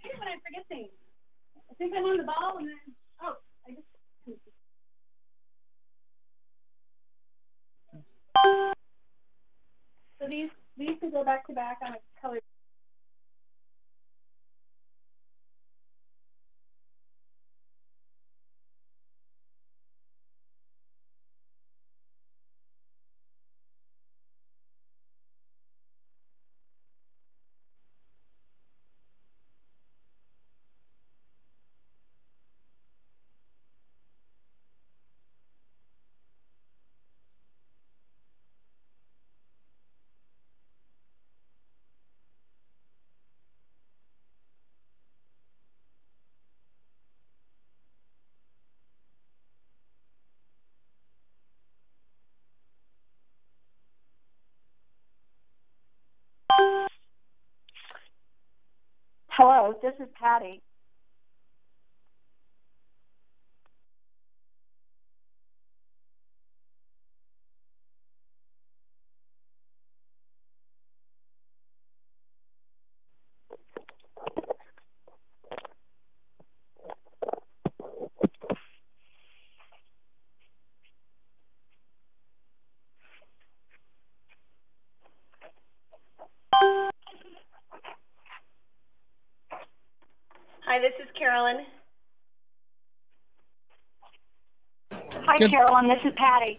hate it when I forget things. I think I'm on the ball and then, oh, I just. So these could go back to back on a color. Hello, this is Patty. Hi, this is Carolyn. Hi, Carolyn, this is Patty.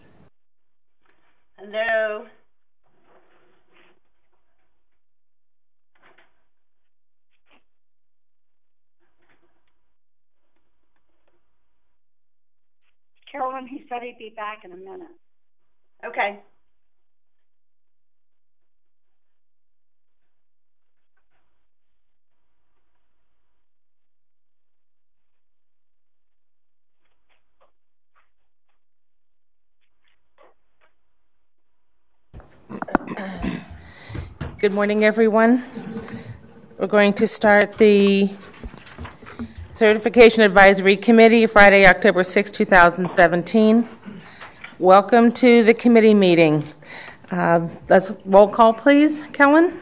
Hello. Carolyn, he said he'd be back in a minute. Okay. Good morning, everyone. We're going to start the Certification Advisory Committee, Friday, October 6, 2017. Welcome to the committee meeting. Let's roll call, please. Kellen?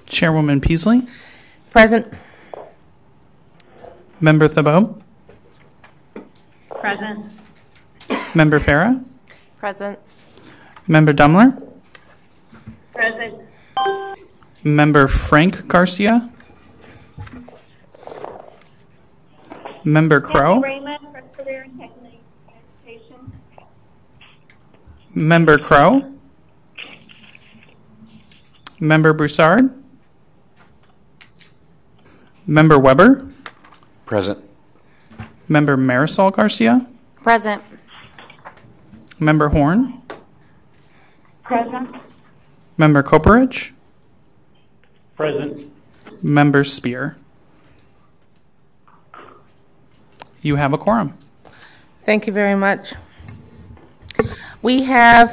Chairwoman Peasley? Present. Member Thabeau? Present. Member Farah? Present. Member Dumler? Present. Member Frank Garcia? Member Crow? Raymond for Career and Technical Education. Member Crow? Member Broussard? Member Weber? Present. Member Marisol Garcia? Present. Member Horn? Present. Member Koperich? Present. Member Spear? You have a quorum. Thank you very much. We have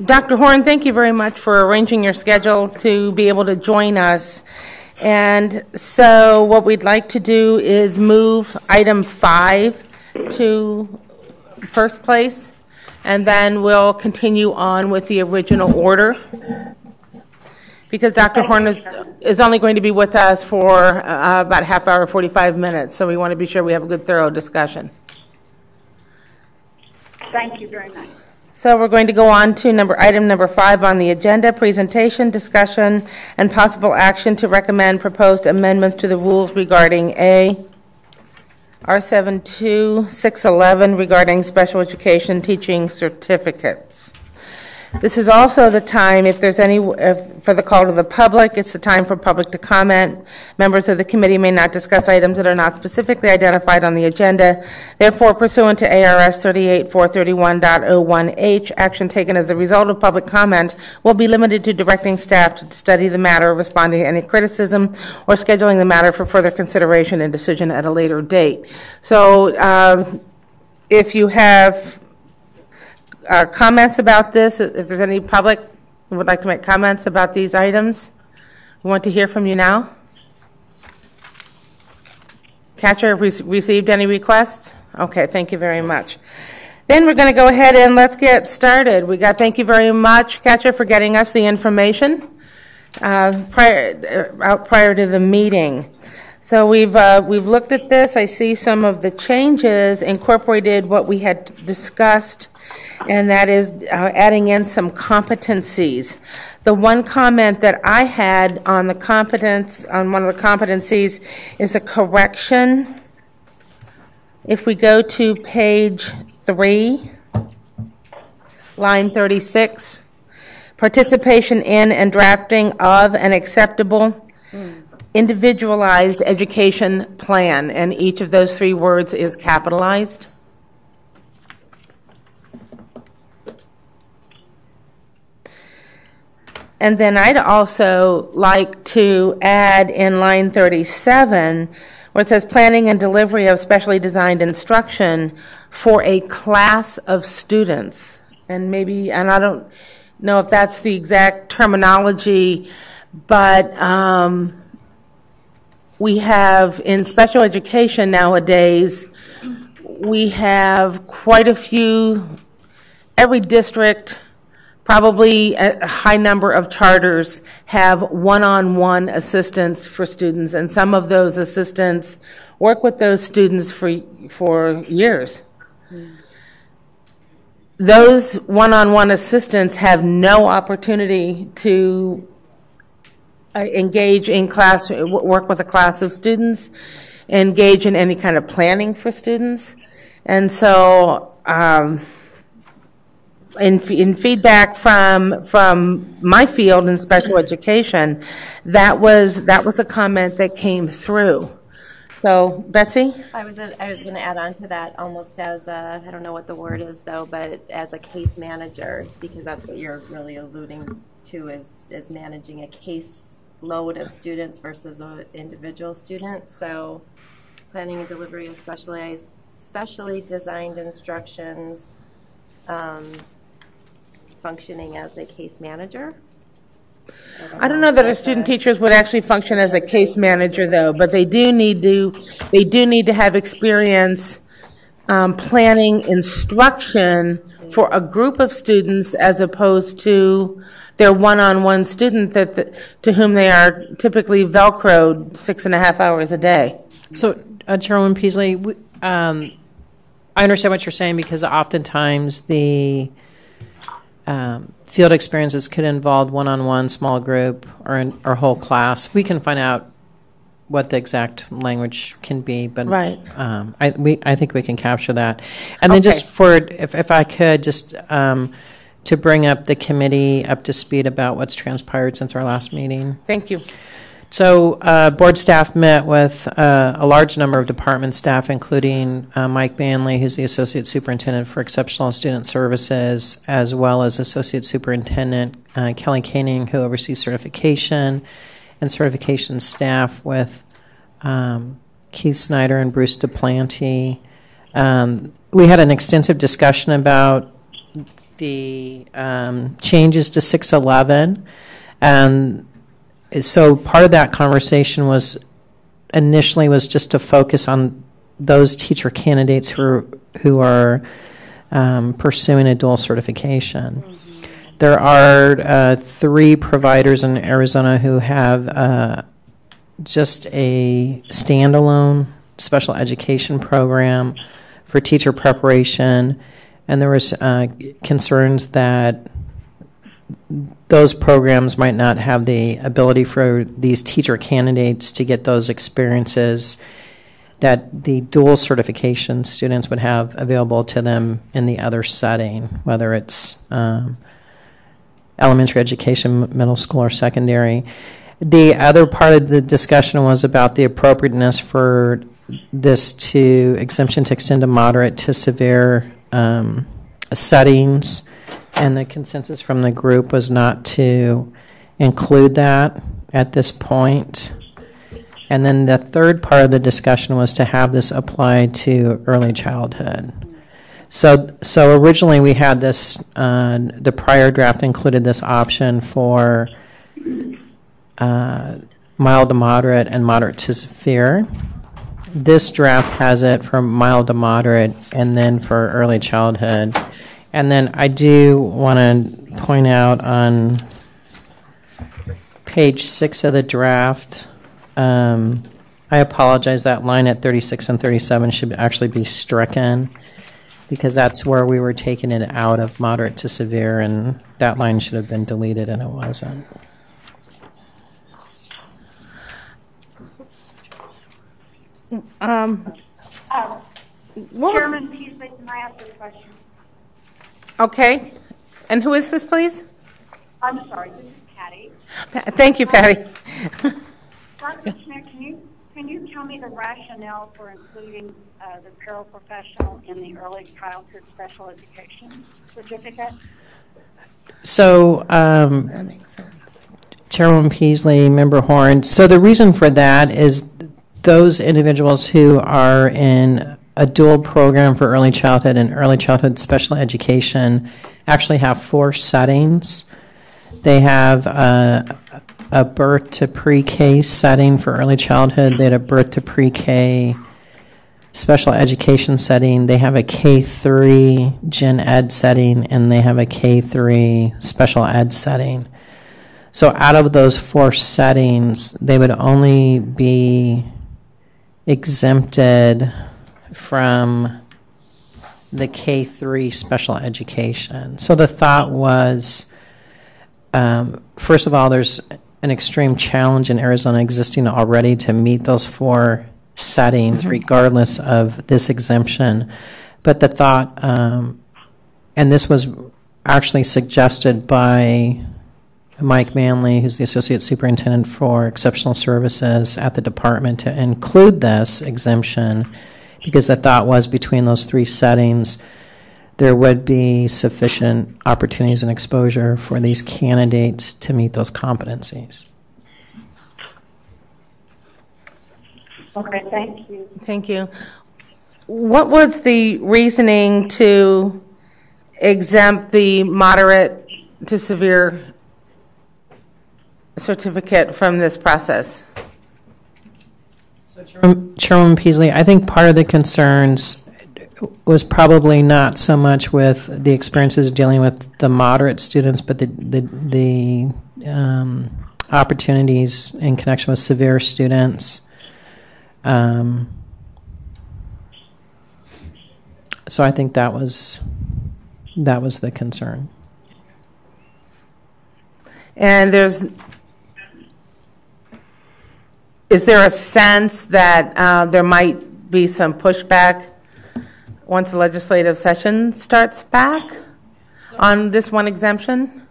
Dr. Horn, thank you very much for arranging your schedule to be able to join us. And so what we'd like to do is move item 5 to first place, and then we'll continue on with the original order. Because Dr. Horn is only going to be with us for about a half hour, 45 minutes, so we want to be sure we have a good, thorough discussion. Thank you very much. So we're going to go on to item number 5 on the agenda, presentation, discussion, and possible action to recommend proposed amendments to the rules regarding A, R72611 regarding special education teaching certificates. This is also the time, if there's any, for the call to the public, it's the time for public to comment. Members of the committee may not discuss items that are not specifically identified on the agenda. Therefore, pursuant to ARS 38431.01H, action taken as a result of public comment will be limited to directing staff to study the matter, responding to any criticism, or scheduling the matter for further consideration and decision at a later date. So, if you have comments about this, if there's any public who would like to make comments about these items, we want to hear from you now. Catcher, received any requests? Okay, thank you very much. Then we're going to go ahead and let's get started. Thank you very much, Catcher, for getting us the information. prior to the meeting. So we've looked at this. I see some of the changes incorporated what we had discussed, and that is adding in some competencies. The one comment that I had on one of the competencies is a correction. If we go to page 3, line 36, participation in and drafting of an acceptable individualized education plan, and each of those 3 words is capitalized. And then I'd also like to add in line 37, where it says planning and delivery of specially designed instruction for a class of students. And I don't know if that's the exact terminology, but we have in special education nowadays, we have quite a few, every district, probably a high number of charters have one-on-one assistance for students, and some of those assistants work with those students for years. Those one-on-one assistants have no opportunity to engage in class, work with a class of students, engage in any kind of planning for students. And so in feedback from my field in special education, that was a comment that came through. So, Betsy? I was going to add on to that almost as I don't know what the word is though, but as a case manager, because that's what you're really alluding to is managing a case load of students versus an individual student. So planning and delivery of specially designed instructions, functioning as a case manager. I don't know that our student teachers would actually function as a case manager, though, but they do need to have experience planning instruction for a group of students as opposed to their one-on-one student to whom they are typically Velcroed 6.5 hours a day. So, Chairwoman Peasley, I understand what you're saying because oftentimes the field experiences could involve one-on-one, small group, or whole class. We can find out what the exact language can be, but right. I think we can capture that. And then just if I could just to bring up the committee up to speed about what's transpired since our last meeting. Thank you. So board staff met with a large number of department staff, including Mike Banley, who's the Associate Superintendent for Exceptional Student Services, as well as Associate Superintendent Kelly Koenig, who oversees certification and certification staff, with Keith Snyder and Bruce DePlanty. We had an extensive discussion about the changes to 611, and so part of that conversation was just to focus on those teacher candidates who are pursuing a dual certification. Mm-hmm. There are 3 providers in Arizona who have just a standalone special education program for teacher preparation, and there was concerns that those programs might not have the ability for these teacher candidates to get those experiences that the dual certification students would have available to them in the other setting, whether it's elementary education, middle school, or secondary. The other part of the discussion was about the appropriateness for this exemption to extend to moderate to severe settings, and the consensus from the group was not to include that at this point. And then the third part of the discussion was to have this apply to early childhood. So originally we had this, the prior draft included this option for mild to moderate and moderate to severe. This draft has it for mild to moderate and then for early childhood. And then I do want to point out on page 6 of the draft. I apologize, that line at 36 and 37 should actually be stricken because that's where we were taking it out of moderate to severe, and that line should have been deleted, and it wasn't. Chairman Peasley, can I ask a question? Okay. And who is this, please? I'm sorry, this is Patty. Thank you, Patty. Dr. Schmidt, can you tell me the rationale for including the paraprofessional in the early childhood special education certificate? So, That makes sense. Chairwoman Peasley, Member Horn. So the reason for that is those individuals who are in a dual program for early childhood and early childhood special education actually have 4 settings. They have a birth to pre-K setting for early childhood. They had a birth to pre-K special education setting. They have a K3 gen ed setting, and they have a K3 special ed setting. So out of those 4 settings, they would only be exempted from the K3 special education. So the thought was, first of all, there's an extreme challenge in Arizona existing already to meet those 4 settings, regardless of this exemption. But the thought, and this was actually suggested by Mike Manley, who's the Associate Superintendent for Exceptional Services at the department, to include this exemption, because the thought was between those 3 settings, there would be sufficient opportunities and exposure for these candidates to meet those competencies. Okay, thank you. Thank you. What was the reasoning to exempt the moderate to severe certificate from this process? So Chairwoman Peasley, I think part of the concerns was probably not so much with the experiences dealing with the moderate students, but the opportunities in connection with severe students. So I think that was the concern. And is there a sense that there might be some pushback once the legislative session starts back on this one exemption?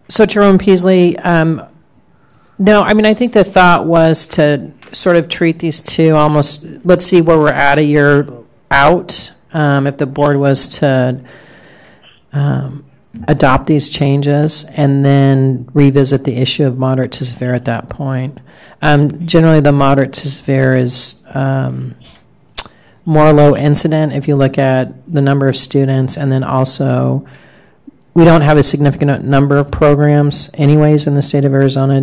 So, Chairwoman Peasley, no, I mean, I think the thought was to sort of treat these 2 almost, let's see where we're at a year out, if the board was to adopt these changes and then revisit the issue of moderate to severe at that point. Generally, the moderate to severe is more low incident if you look at the number of students, and then also we don't have a significant number of programs anyways in the state of Arizona.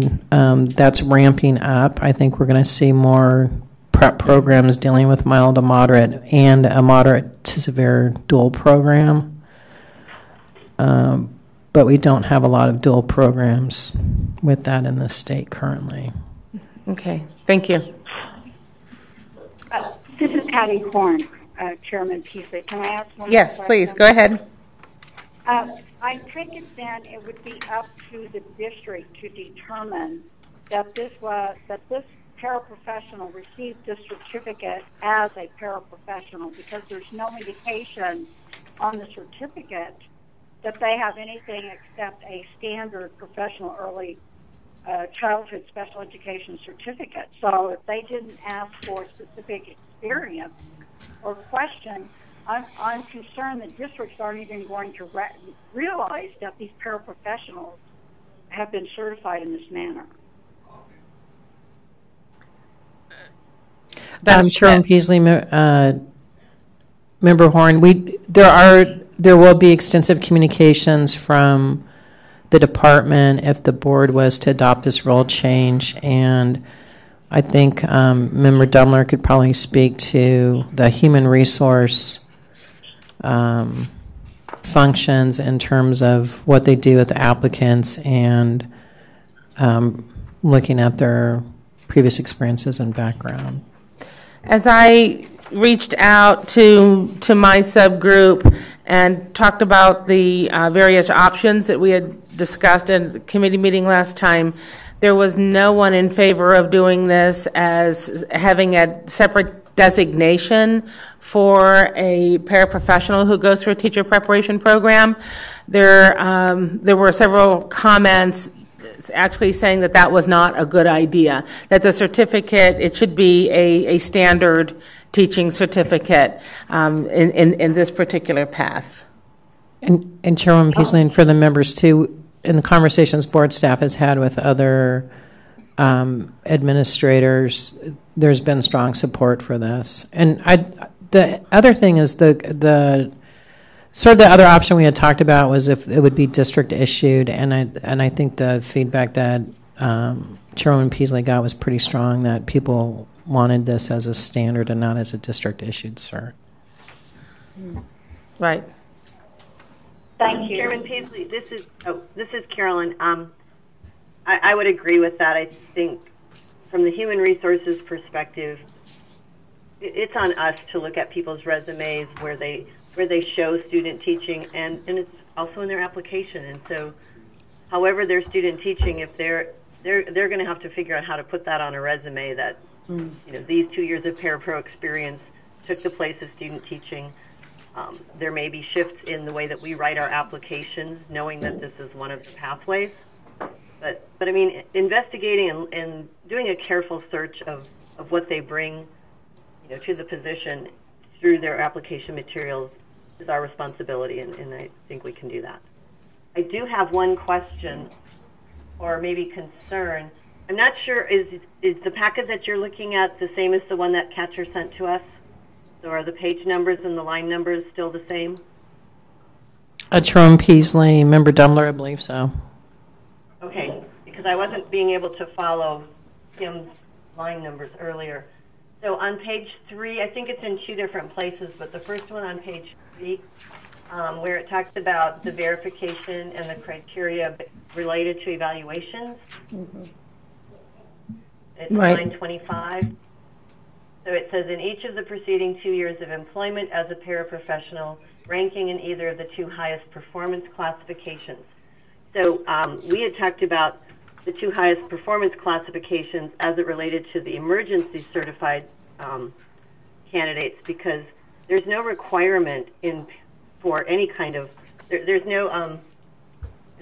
That's ramping up. I think we're going to see more prep programs dealing with mild to moderate and a moderate to severe dual program. But we don't have a lot of dual programs with that in the state currently. Okay, thank you. This is Patty Horn, Chairman Peasley. Can I ask one? Yes, please, go ahead. I take it then it would be up to the district to determine that this paraprofessional received this certificate as a paraprofessional, because there's no indication on the certificate that they have anything except a standard professional early childhood special education certificate. So if they didn't ask for specific experience or question, I'm concerned that districts aren't even going to realize that these paraprofessionals have been certified in this manner. Chairman Peasley, Member Horn, there will be extensive communications from the department if the board was to adopt this rule change, and I think Member Dumler could probably speak to the human resource functions in terms of what they do with the applicants and looking at their previous experiences and background. As I reached out to my subgroup and talked about the various options that we had discussed in the committee meeting last time, there was no one in favor of doing this as having a separate designation for a paraprofessional who goes through a teacher preparation program. There were several comments actually saying that that was not a good idea, that the certificate, it should be a standard teaching certificate in this particular path. And Chairwoman Peasley, and for the members too, in the conversations board staff has had with other administrators, there's been strong support for this. And the other thing is the sort of the other option we had talked about was if it would be district issued, and I think the feedback that Chairwoman Peasley got was pretty strong, that people wanted this as a standard and not as a district issued cert. Right. Thank you. Chairman Paisley, this is Carolyn. I would agree with that. I think from the human resources perspective, it's on us to look at people's resumes where they show student teaching, and it's also in their application. And so, however they're student teaching, if they're going to have to figure out how to put that on a resume that these 2 years of parapro experience took the place of student teaching. There may be shifts in the way that we write our applications, knowing that this is one of the pathways. But I mean, investigating and doing a careful search of what they bring, to the position through their application materials is our responsibility, and I think we can do that. I do have one question, or maybe concern. I'm not sure, is the packet that you're looking at the same as the one that Catcher sent to us? So are the page numbers and the line numbers still the same? Chairwoman Peasley, Member Dumler, I believe so. Okay, because I wasn't being able to follow Kim's line numbers earlier. So on page 3, I think it's in 2 different places, but the first one on page 3, where it talks about the verification and the criteria related to evaluations. It's line 25. So it says, in each of the preceding 2 years of employment as a paraprofessional, ranking in either of the 2 highest performance classifications. So we had talked about the 2 highest performance classifications as it related to the emergency certified candidates, because there's no requirement for any kind of there's no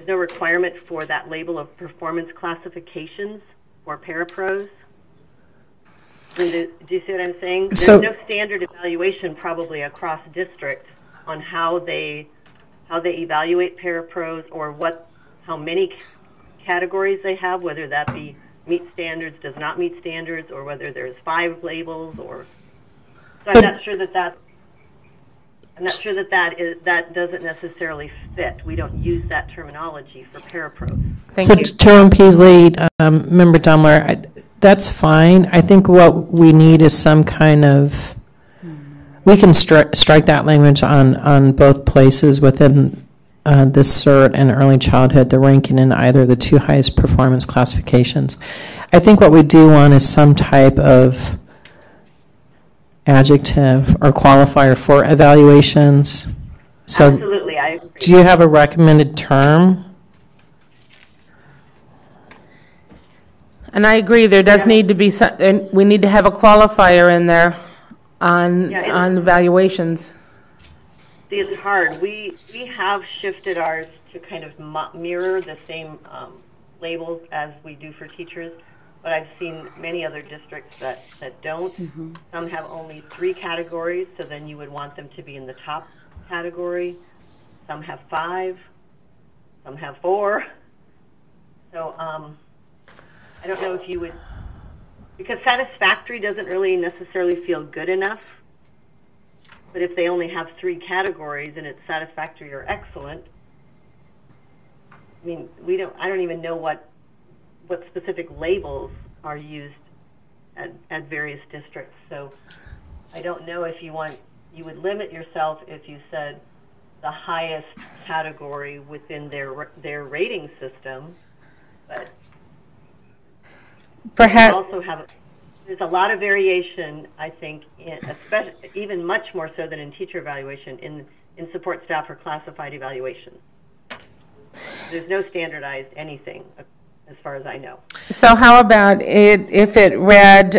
requirement for that label of performance classifications for parapros. Do you see what I'm saying? There's no standard evaluation probably across districts on how they evaluate parapros, or how many categories they have, whether that be meet standards, does not meet standards, or whether there's 5 labels, or so I'm not sure that doesn't necessarily fit. We don't use that terminology for parapros. Thank you. Chairwoman Peasley, Member Dumler, that's fine. I think what we need is some kind of, we can strike that language on both places within this cert and early childhood, the ranking in either of the 2 highest performance classifications. I think what we do want is some type of adjective or qualifier for evaluations. So absolutely, I agree. Do you have a recommended term? And I agree, there does need to be we need to have a qualifier in there on evaluations. See, it's hard. We have shifted ours to kind of mirror the same labels as we do for teachers, but I've seen many other districts that don't. Mm-hmm. Some have only 3 categories, so then you would want them to be in the top category. Some have 5. Some have 4. So I don't know if you would, because satisfactory doesn't really necessarily feel good enough. But if they only have 3 categories and it's satisfactory or excellent, I mean, I don't even know what specific labels are used at various districts. So I don't know if you would limit yourself if you said the highest category within their rating system, but Perhaps also have there's a lot of variation, I think, especially even much more so than in teacher evaluation in support staff or classified evaluation. There's no standardized anything, as far as I know. so. How about it if it read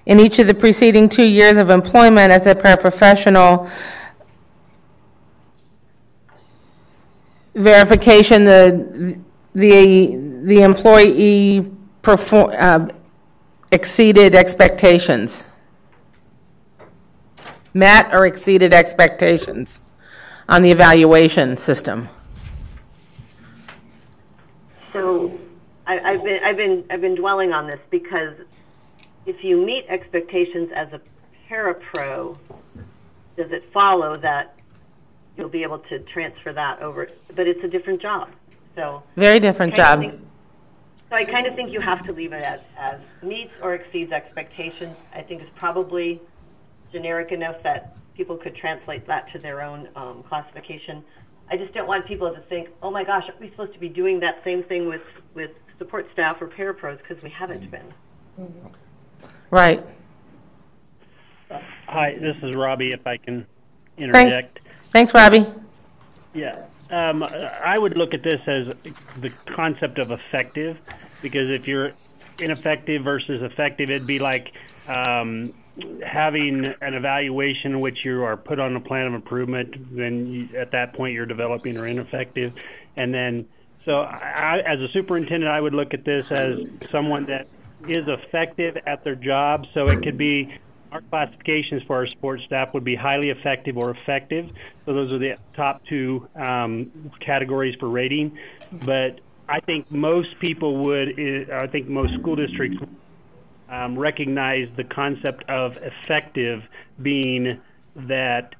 in each of the preceding 2 years of employment as a paraprofessional, verification the employee exceeded expectations, met or exceeded expectations on the evaluation system. So I've been dwelling on this because if you meet expectations as a parapro, does it follow that you'll be able to transfer that over? But it's a different job. So very different job. So I kind of think you have to leave it as meets or exceeds expectations. I think it's probably generic enough that people could translate that to their own classification. I just don't want people to think, oh my gosh, are we supposed to be doing that same thing with support staff or parapros, because we haven't been. Right. Hi, this is Robbie, if I can interject. Thanks, Robbie. Yeah. I would look at this as the concept of effective, because if you're ineffective versus effective, it'd be like having an evaluation in which you are put on a plan of improvement, then at that point you're developing or ineffective. And then, so as a superintendent, I would look at this as someone that is effective at their job. So it could be, our classifications for our support staff would be highly effective or effective. So those are the top two categories for rating. But I think most people would, I think most school districts recognize the concept of effective being that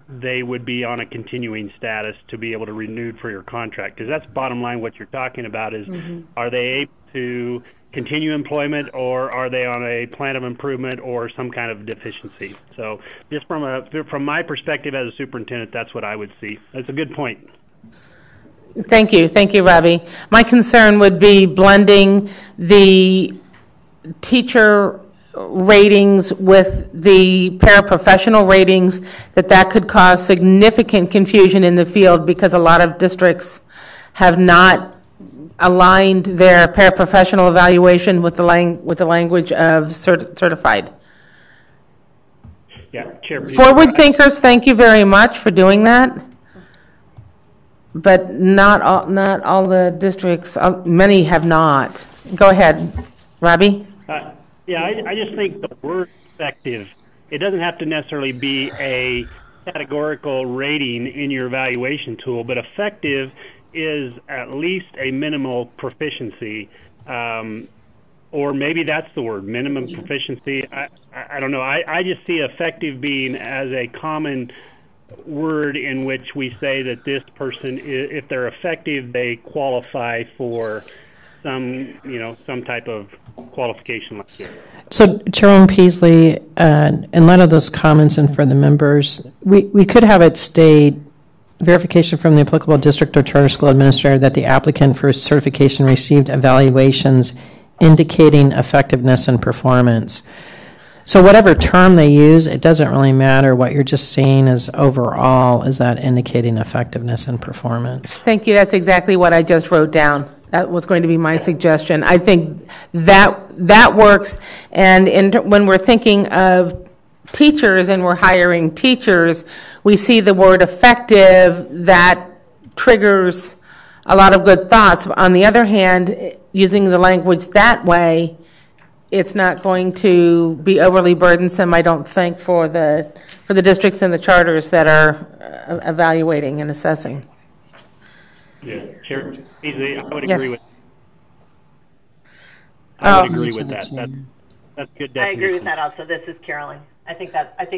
they would be on a continuing status to be able to renew for your contract. Because that's bottom line what you're talking about is, are they able to continue employment, or are they on a plan of improvement or some kind of deficiency? So just from my perspective as a superintendent, that's what I would see. That's a good point. Thank you, Robbie. My concern would be blending the teacher ratings with the paraprofessional ratings, that could cause significant confusion in the field, because a lot of districts have not aligned their paraprofessional evaluation with the language of certified. Yeah, Chair. Forward thinkers, thank you very much for doing that. But not all the districts, many have not. Go ahead, Robbie. Yeah, I just think the word effective, it doesn't have to necessarily be a categorical rating in your evaluation tool, but effective is at least a minimal proficiency, or maybe that's the word, minimum proficiency. I don't know. I just see effective being as a common word in which we say that this person, if they're effective, they qualify for some type of qualification like this. So, Chairwoman Peasley, in light of those comments and for the members, we could have it state verification from the applicable district or charter school administrator that the applicant for certification received evaluations indicating effectiveness and performance. So whatever term they use, it doesn't really matter. What you're just saying is overall, is that indicating effectiveness and performance? Thank you. That's exactly what I just wrote down. That was going to be my suggestion. I think that works. And when we're thinking of teachers and we're hiring teachers, we see the word effective, that triggers a lot of good thoughts. On the other hand, using the language that way, it's not going to be overly burdensome, I don't think, for the districts and the charters that are evaluating and assessing. Yeah, Chair, I would agree Yes. with. I would agree with that. That's good definition. I agree with that also. This is Carolyn. I think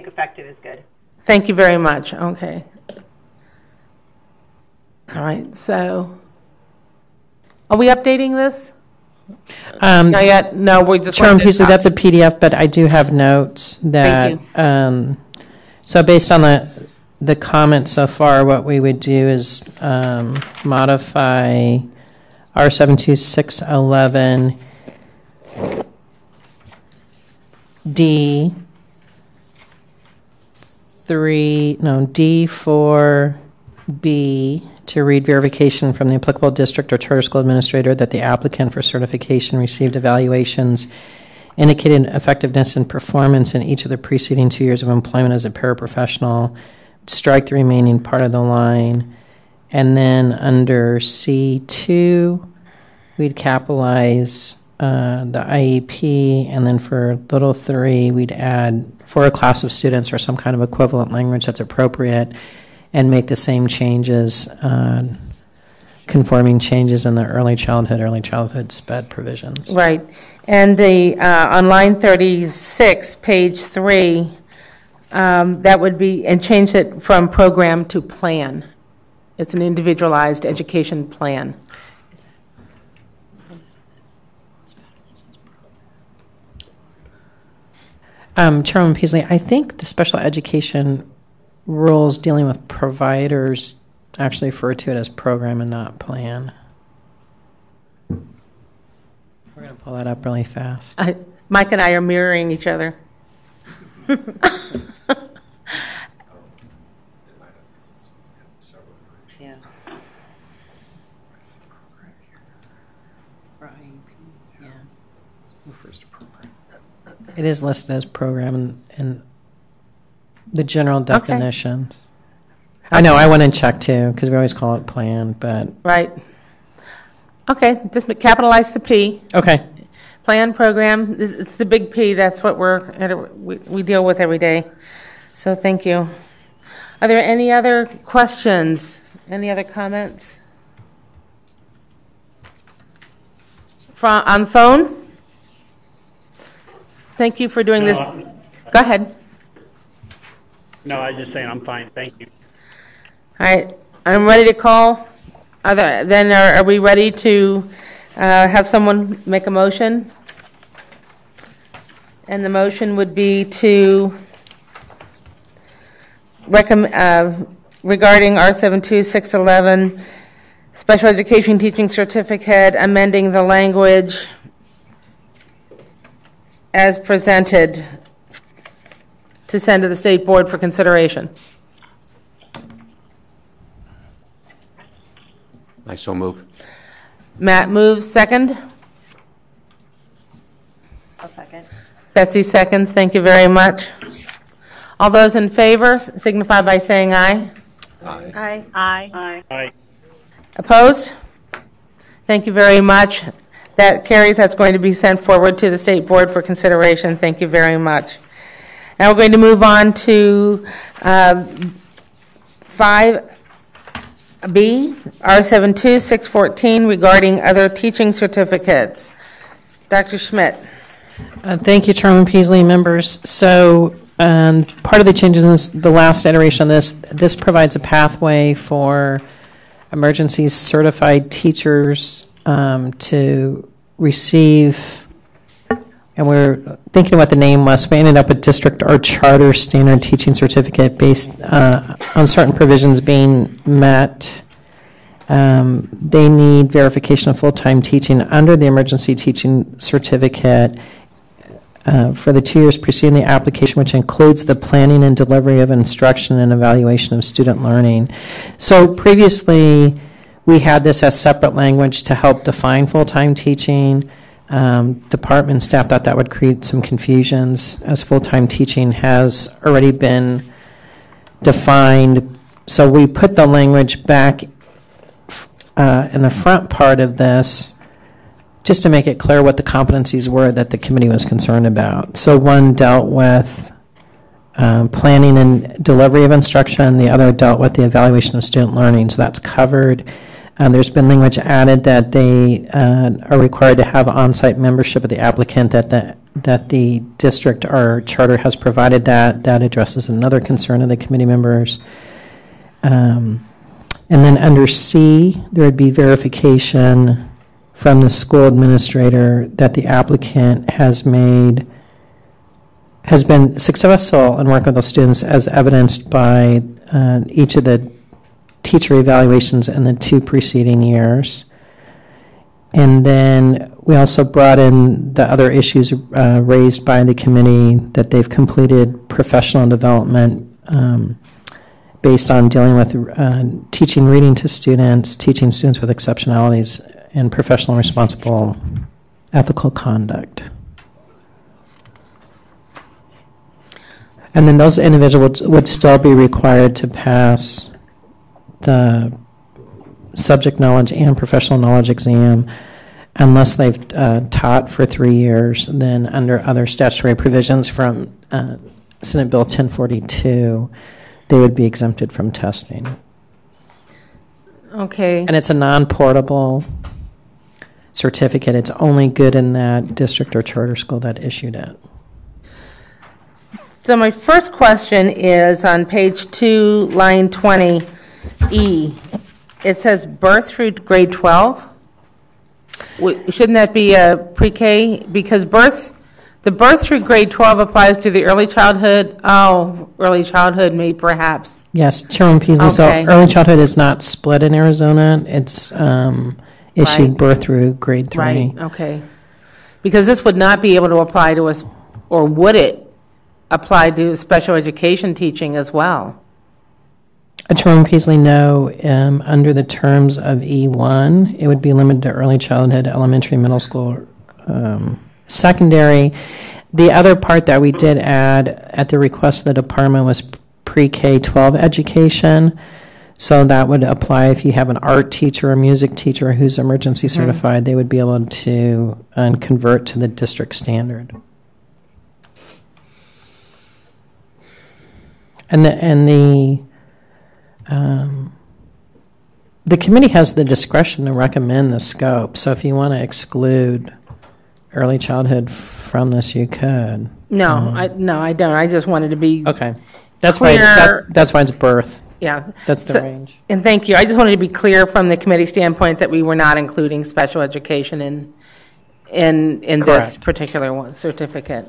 effective is good. Thank you very much. Okay. All right. So, are we updating this? Not yet. No, we just. Chairwoman Peasley, that's a PDF, but I do have notes that. Thank you. So based on the comments so far, what we would do is modify R72611 D4B to read verification from the applicable district or charter school administrator that the applicant for certification received evaluations indicating effectiveness and performance in each of the preceding 2 years of employment as a paraprofessional. Strike the remaining part of the line. And then under C2, we'd capitalize the IEP, and then for little 3, we'd add for a class of students or some kind of equivalent language that's appropriate, and make the same changes, conforming changes in the early childhood SPED provisions. Right. And the on line 36, page 3, that would be, and change it from program to plan. It's an individualized education plan. Chairman Peasley, I think the special education rules dealing with providers actually refer to it as program and not plan. We're going to pull that up really fast. Mike and I are mirroring each other. Yeah. It is listed as program in the general definitions. Okay. I know, I went and checked too, because we always call it plan, but... Right. Okay, just capitalize the P. Okay. Plan, program, it's the big P. That's what we deal with every day. So thank you. Are there any other questions? Any other comments? On the phone? Thank you for doing this. Go ahead. No, I was just saying I'm fine. Thank you. All right. I'm ready to call. Then are we ready to have someone make a motion? And the motion would be to recommend regarding R72611 special education teaching certificate, amending the language as presented to send to the state board for consideration. I so move. Matt moves. Second? I'll second. Betsy seconds. Thank you very much. All those in favor signify by saying aye. Aye. Aye. Aye. Aye. Opposed? Thank you very much. That carries. That's going to be sent forward to the state board for consideration. Thank you very much. Now we're going to move on to 5B, R72614, regarding other teaching certificates. Dr. Schmidt. Thank you, Chairman Peasley, members. So part of the changes in the last iteration of this provides a pathway for emergency certified teachers to receive, and we're thinking what the name was. We ended up with district or charter standard teaching certificate based on certain provisions being met. They need verification of full-time teaching under the emergency teaching certificate for the 2 years preceding the application, which includes the planning and delivery of instruction and evaluation of student learning. So previously, we had this as separate language to help define full-time teaching. Department staff thought that would create some confusions, as full-time teaching has already been defined. So we put the language back in the front part of this just to make it clear what the competencies were that the committee was concerned about. So one dealt with planning and delivery of instruction. The other dealt with the evaluation of student learning. So that's covered. There's been language added that they are required to have on-site membership of the applicant, that the district or charter has provided that. That addresses another concern of the committee members. And then under C, there would be verification from the school administrator that the applicant has been successful in working with the students, as evidenced by each of the teacher evaluations in the 2 preceding years. And then we also brought in the other issues raised by the committee, that they've completed professional development based on dealing with teaching reading to students, teaching students with exceptionalities, and professional responsible ethical conduct. And then those individuals would still be required to pass the subject knowledge and professional knowledge exam unless they've taught for 3 years. Then under other statutory provisions from Senate Bill 1042, they would be exempted from testing. Okay. And it's a non-portable certificate. It's only good in that district or charter school that issued it. So my first question is on page 2, line 20E. It says birth through grade 12. Shouldn't that be a pre-K? Because the birth through grade 12 applies to the early childhood. Oh, early childhood, maybe perhaps. Yes, Chairman Peasley. Okay. So early childhood is not split in Arizona. It's issued Right. birth through grade 3. Right, okay. Because this would not be able to apply to us, or would it apply to special education teaching as well? Chairman Peasley, no. Under the terms of E1, it would be limited to early childhood, elementary, middle school, secondary. The other part that we did add at the request of the department was pre-K-12 education. So that would apply if you have an art teacher or music teacher who's emergency certified. They would be able to convert to the district standard. And the committee has the discretion to recommend the scope. So if you want to exclude early childhood from this, you could. No, I don't. I just wanted to be Okay, that's clear. that's why it's birth. Yeah. That's the range. And thank you. I just wanted to be clear from the committee standpoint that we were not including special education in this Correct. particular one, certificate.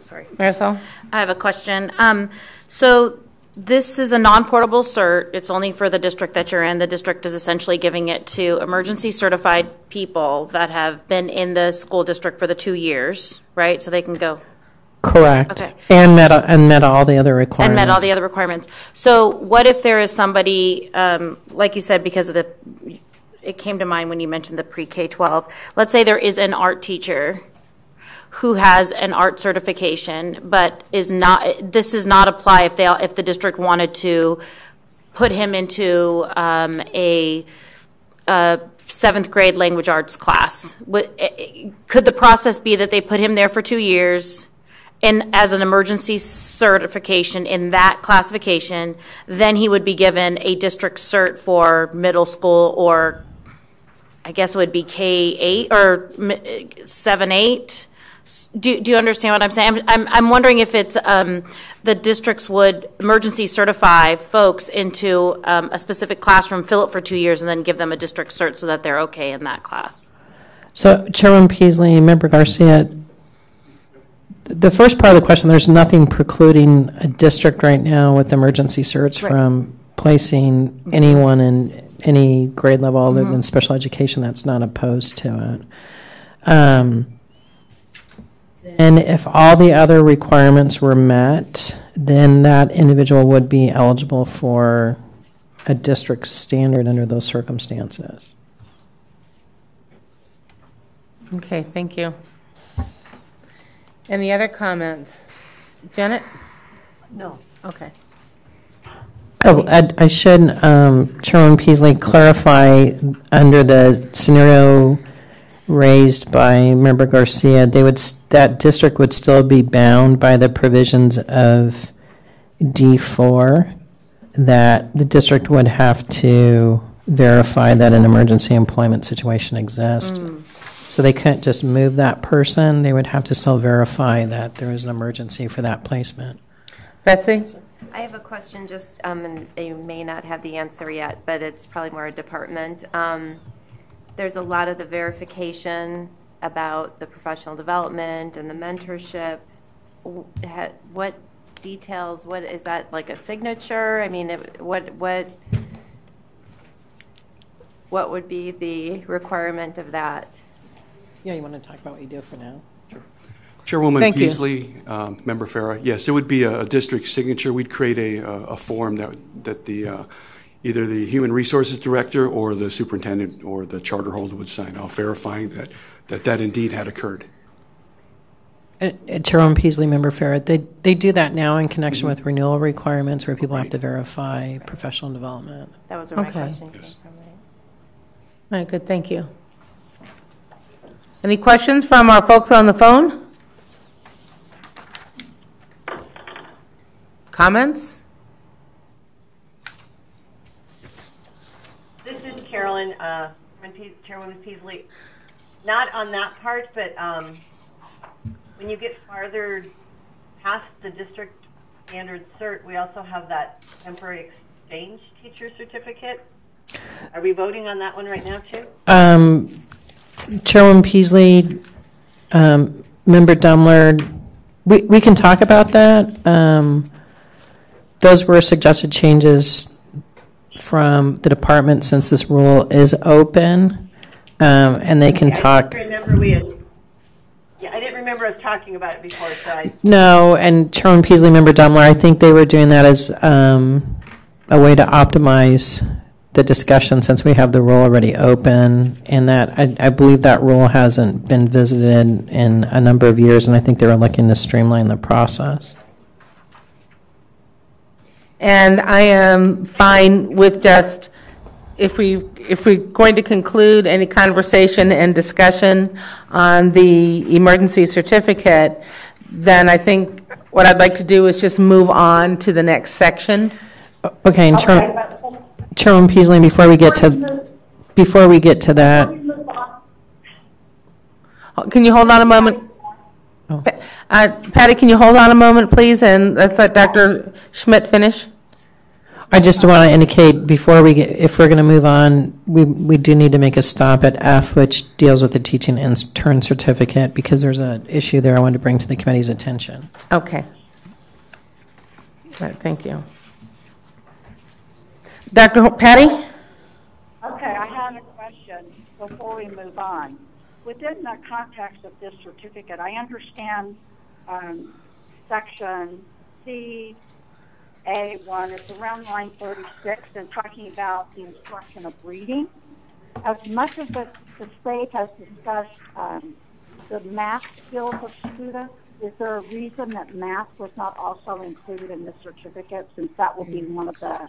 Sorry. Marisol? I have a question. So this is a non-portable cert. It's only for the district that you're in. The district is essentially giving it to emergency certified people that have been in the school district for the 2 years, right? So they can go. Correct. Okay. And met all the other requirements. And met all the other requirements. So what if there is somebody, like you said, because of it came to mind when you mentioned the pre-K-12. Let's say there is an art teacher who has an art certification, but this does not apply if the district wanted to put him into a 7th grade language arts class. Could the process be that they put him there for 2 years and as an emergency certification in that classification, then he would be given a district cert for middle school, or I guess it would be K-8 or 7-8? Do you understand what I'm saying? I'm wondering if it's the districts would emergency certify folks into a specific classroom, fill it for 2 years, and then give them a district cert so that they're okay in that class. So, Chairman Peasley, Member Garcia, the first part of the question, there's nothing precluding a district right now with emergency certs from placing anyone in any grade level other than special education that's not opposed to it. And if all the other requirements were met, then that individual would be eligible for a district standard under those circumstances. Okay, thank you. Any other comments? Janet? No. Okay. Oh, I should, Chairman Peasley, clarify under the scenario raised by Member Garcia, that district would still be bound by the provisions of D4, that the district would have to verify that an emergency employment situation exists. So they couldn't just move that person. They would have to still verify that there is an emergency for that placement. Betsy? I have a question, and you may not have the answer yet, but it's probably more a department. There's a lot of the verification about the professional development and the mentorship. What details, what is that, like a signature? I mean, what what would be the requirement of that? Yeah, you want to talk about what you do for now? Chairwoman Thank you. Peasley, Member Farah, yes, it would be a district signature. We'd create a form that the either the Human Resources Director or the Superintendent or the charter holder would sign off, verifying that indeed had occurred. Chairwoman Peasley, Member Farah, they do that now in connection with renewal requirements where people have to verify professional development. That was where my Okay. question came Yes. from. Right? All right, good, thank you. Any questions from our folks on the phone? Comments? This is Carolyn, Chairwoman Peasley. Not on that part, but when you get farther past the district standard cert, we also have that temporary exchange teacher certificate. Are we voting on that one right now, too? Chairwoman Peasley, Member Dumler, we can talk about that. Those were suggested changes from the department since this rule is open, and they can talk. I didn't remember us talking about it before, so No, and Chairwoman Peasley, Member Dumler, I think they were doing that as a way to optimize the discussion since we have the rule already open, and that I believe that rule hasn't been visited in a number of years, and I think they were looking to streamline the process. And I am fine with just, if we're going to conclude any conversation and discussion on the emergency certificate, then I think what I'd like to do is just move on to the next section. Okay, and Chairwoman Peasley, before we get to that, Can you hold on a moment? Oh. Patty, can you hold on a moment, please, and let's let Dr. Schmidt finish? I just want to indicate before if we're going to move on, we do need to make a stop at F, which deals with the teaching intern certificate, because there's an issue there I wanted to bring to the committee's attention. Okay. All right, thank you. Dr. Patty? Okay, I have a question before we move on. Within the context of this certificate, I understand section C A1, it's around line 36, and talking about the instruction of reading. As much as the state has discussed the math skills of students, is there a reason that math was not also included in this certificate, since that will be one of the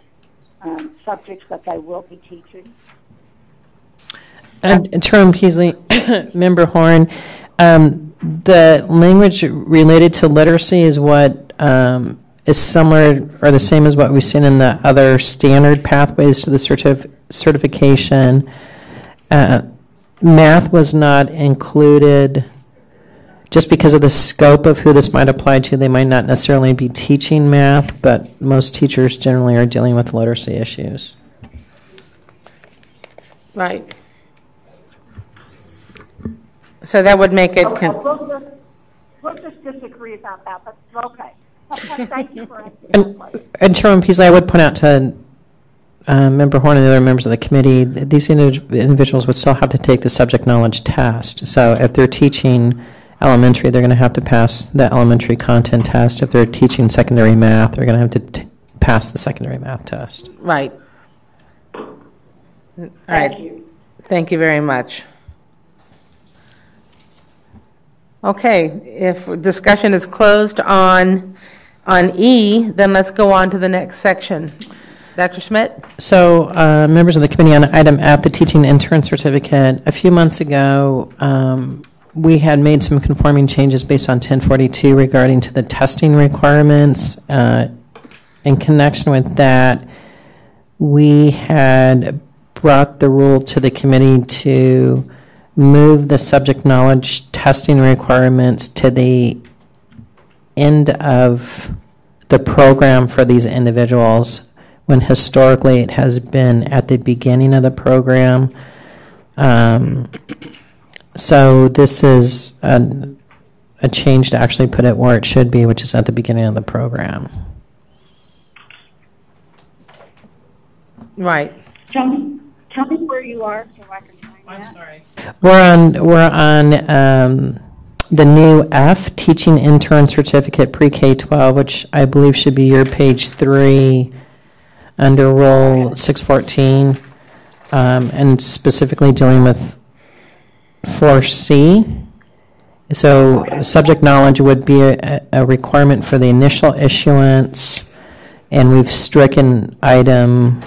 subjects that they will be teaching? And Chairwoman Peasley, Member Horn, the language related to literacy is what is similar or the same as what we've seen in the other standard pathways to the certification. Math was not included just because of the scope of who this might apply to. They might not necessarily be teaching math, but most teachers generally are dealing with literacy issues. Right. So that would make it... Okay, we'll just disagree about that, but okay. Thank you for answering that question. And Chairwoman Peasley, I would point out to Member Horn and the other members of the committee, these individuals would still have to take the subject knowledge test. So if they're teaching elementary, they're going to have to pass the elementary content test. If they're teaching secondary math, they're going to have to pass the secondary math test. Right. All right. Thank you. Thank you very much. Okay, if discussion is closed on E, then let's go on to the next section. Dr. Schmidt? So, members of the committee, on item F, the teaching intern certificate, a few months ago, we had made some conforming changes based on 1042 regarding to the testing requirements. In connection with that, we had brought the rule to the committee to move the subject knowledge testing requirements to the end of the program for these individuals, when historically it has been at the beginning of the program. So this is a change to actually put it where it should be, which is at the beginning of the program. Right. Tell me where you are so I can find I'm that. sorry. We're on the new F, Teaching Intern Certificate Pre-K-12, which I believe should be your page 3 under Role 614, and specifically dealing with 4C. So subject knowledge would be a requirement for the initial issuance, and we've stricken item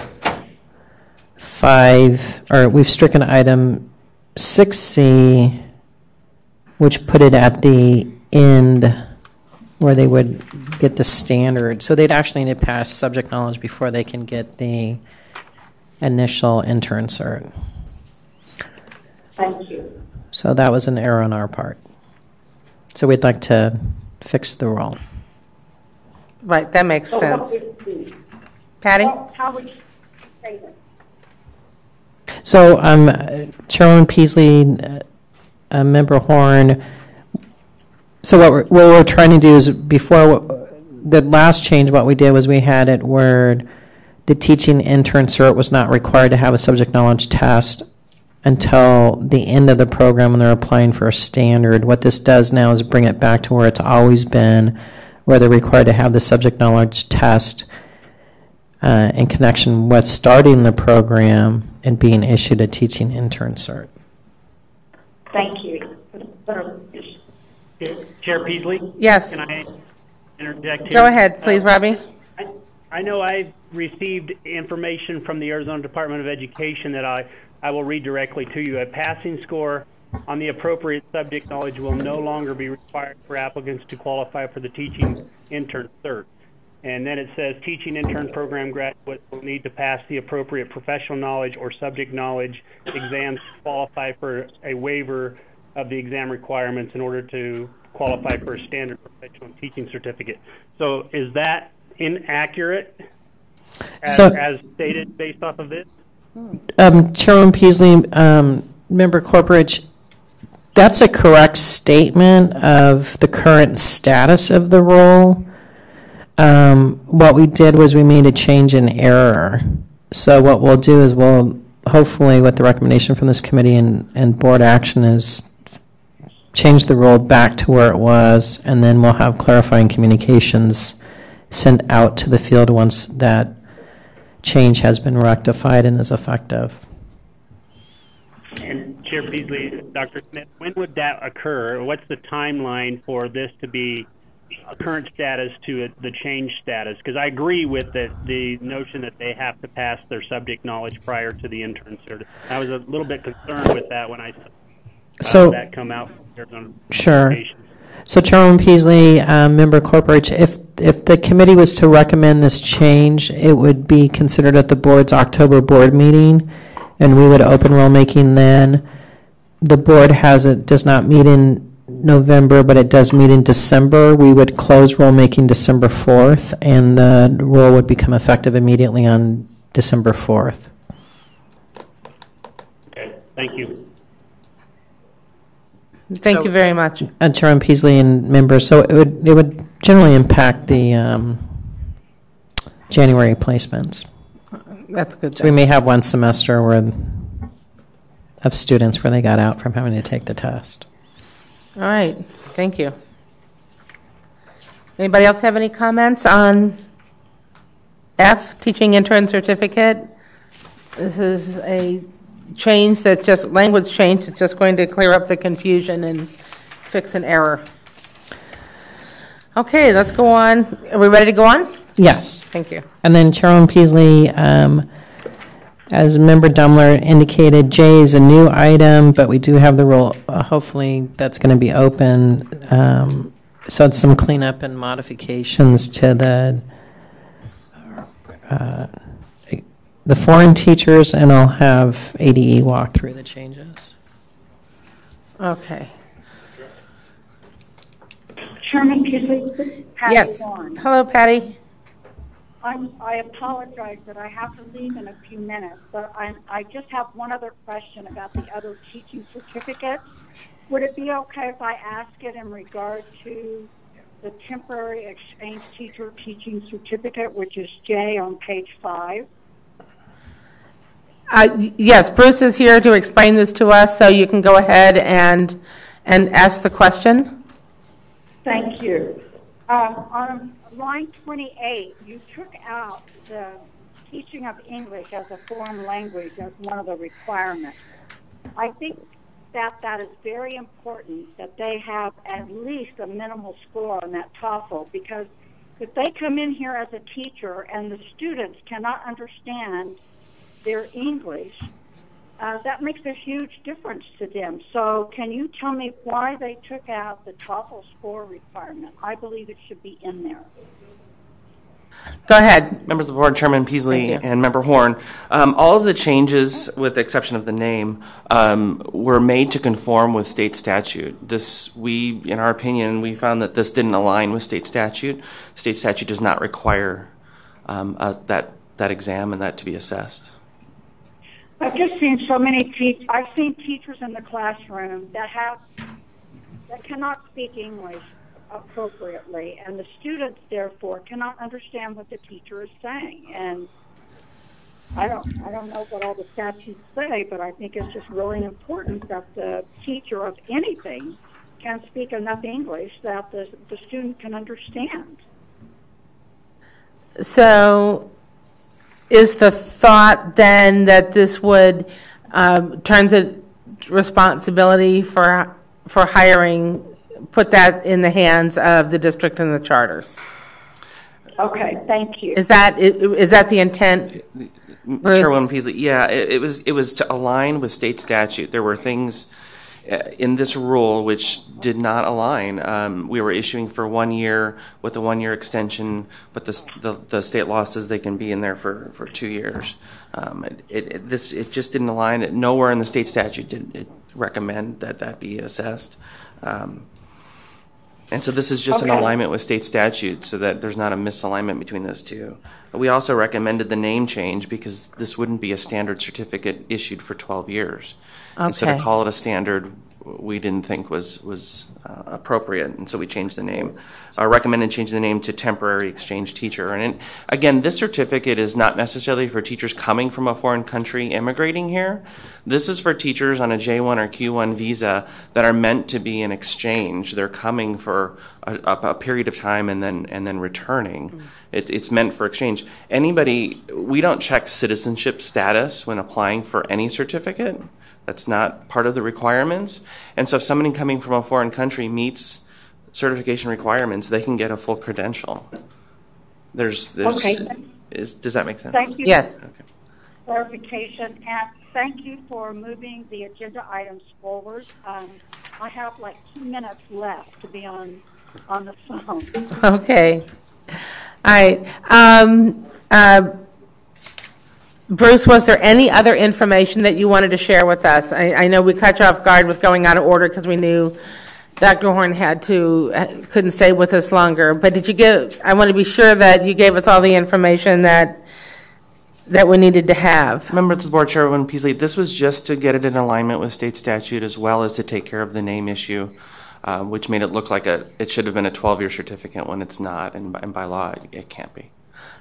6C, which put it at the end where they would get the standard. So they'd actually need to pass subject knowledge before they can get the initial intern cert. Thank you. So that was an error on our part. So we'd like to fix the role. Right, that makes So sense. what would it be? Patty? How would you say that? So Chairwoman Peasley, Member Horn, so what we're trying to do is, before the last change, what we did was we had it where the teaching intern cert was not required to have a subject knowledge test until the end of the program when they're applying for a standard. What this does now is bring it back to where it's always been, where they're required to have the subject knowledge test in connection with starting the program and being issued a teaching intern cert. Thank you. Chair Peasley? Yes. Can I interject here? Go ahead, please, Robbie. I know I've received information from the Arizona Department of Education that I will read directly to you. A passing score on the appropriate subject knowledge will no longer be required for applicants to qualify for the teaching intern cert. And then it says teaching intern program graduates will need to pass the appropriate professional knowledge or subject knowledge exams to qualify for a waiver of the exam requirements in order to qualify for a standard professional teaching certificate. So is that inaccurate as stated based off of this? Chairwoman Peasley, Member Corporate, that's a correct statement of the current status of the role. What we did was we made a change in error. So what we'll do is we'll hopefully, with the recommendation from this committee and board action, is change the role back to where it was, and then we'll have clarifying communications sent out to the field once that change has been rectified and is effective. And Chair Peasley, Dr. Smith, when would that occur? What's the timeline for this to be a current status to the change status? Because I agree with the notion that they have to pass their subject knowledge prior to the intern cert. I was a little bit concerned with that when I saw that come out. Sure. So Chairwoman Peasley, Member Corporate, if the committee was to recommend this change, it would be considered at the board's October board meeting, and we would open rulemaking then. The board does not meet in November, but it does meet in December. We would close rulemaking December 4th, and the rule would become effective immediately on December 4th. Okay, thank you. Thank you very much. Chairman Peasley and members, so it would generally impact the January placements. That's good. So we may have one semester of students where they got out from having to take the test. All right, thank you. Anybody else have any comments on F, teaching intern certificate? This is a change language change that's just going to clear up the confusion and fix an error. Okay, let's go on. Are we ready to go on? Yes. Thank you. And then Chairwoman Peasley, as Member Dumler indicated, J is a new item, but we do have the rule, hopefully that's going to be open. So it's some cleanup and modifications to the foreign teachers, and I'll have ADE walk through the changes. Okay. Chairman Peasley, Patty Yes. Horn. Hello, Patty. I apologize that I have to leave in a few minutes, but I just have one other question about the other teaching certificates. Would it be okay if I ask it in regard to the temporary exchange teacher teaching certificate, which is J on page 5? Yes, Bruce is here to explain this to us, so you can go ahead and ask the question. Thank you. On line 28, you took out the teaching of English as a foreign language as one of the requirements. I think that is very important that they have at least a minimal score on that TOEFL, because if they come in here as a teacher and the students cannot understand their English, that makes a huge difference to them. So can you tell me why they took out the TOEFL score requirement? I believe it should be in there. Go ahead. Members of the board, Chairman Peasley and Member Horn, all of the changes, with the exception of the name, were made to conform with state statute. In our opinion, we found that this didn't align with state statute. State statute does not require that exam and that to be assessed. I've just seen so many I've seen teachers in the classroom that cannot speak English appropriately, and the students therefore cannot understand what the teacher is saying. And I don't know what all the statutes say, but I think it's just really important that the teacher of anything can speak enough English that the student can understand. So is the thought then that this would transit responsibility for hiring, put that in the hands of the district and the charters? Okay, thank you. Is that the intent, Bruce? Chairwoman Peasley, yeah, it was to align with state statute. There were things in this rule which did not align. We were issuing for 1 year with a 1 year extension, but the state law says they can be in there for 2 years. It just didn't align. Nowhere in the state statute did it recommend that be assessed. And so this is just an alignment with state statute so that there's not a misalignment between those two. We also recommended the name change because this wouldn't be a standard certificate issued for 12 years. Okay. And so to call it a standard, we didn't think was appropriate, and so we changed the name. Recommended changing the name to temporary exchange teacher. And again, this certificate is not necessarily for teachers coming from a foreign country immigrating here. This is for teachers on a J1 or Q1 visa that are meant to be an exchange. They're coming for a period of time and then returning. Mm-hmm. It's meant for exchange. We don't check citizenship status when applying for any certificate. That's not part of the requirements. And so if somebody coming from a foreign country meets certification requirements, they can get a full credential. Does that make sense? Thank you. Yes. Okay. Clarification, and thank you for moving the agenda items forward. I have like 2 minutes left to be on the phone. Okay. All right. Bruce, was there any other information that you wanted to share with us? I know we caught you off guard with going out of order because we knew Dr. Horn couldn't stay with us longer. But I want to be sure that you gave us all the information that we needed to have. Members of the board, Chairwoman Peasley, this was just to get it in alignment with state statute as well as to take care of the name issue, which made it look like it should have been a 12-year certificate when it's not, and by law it can't be.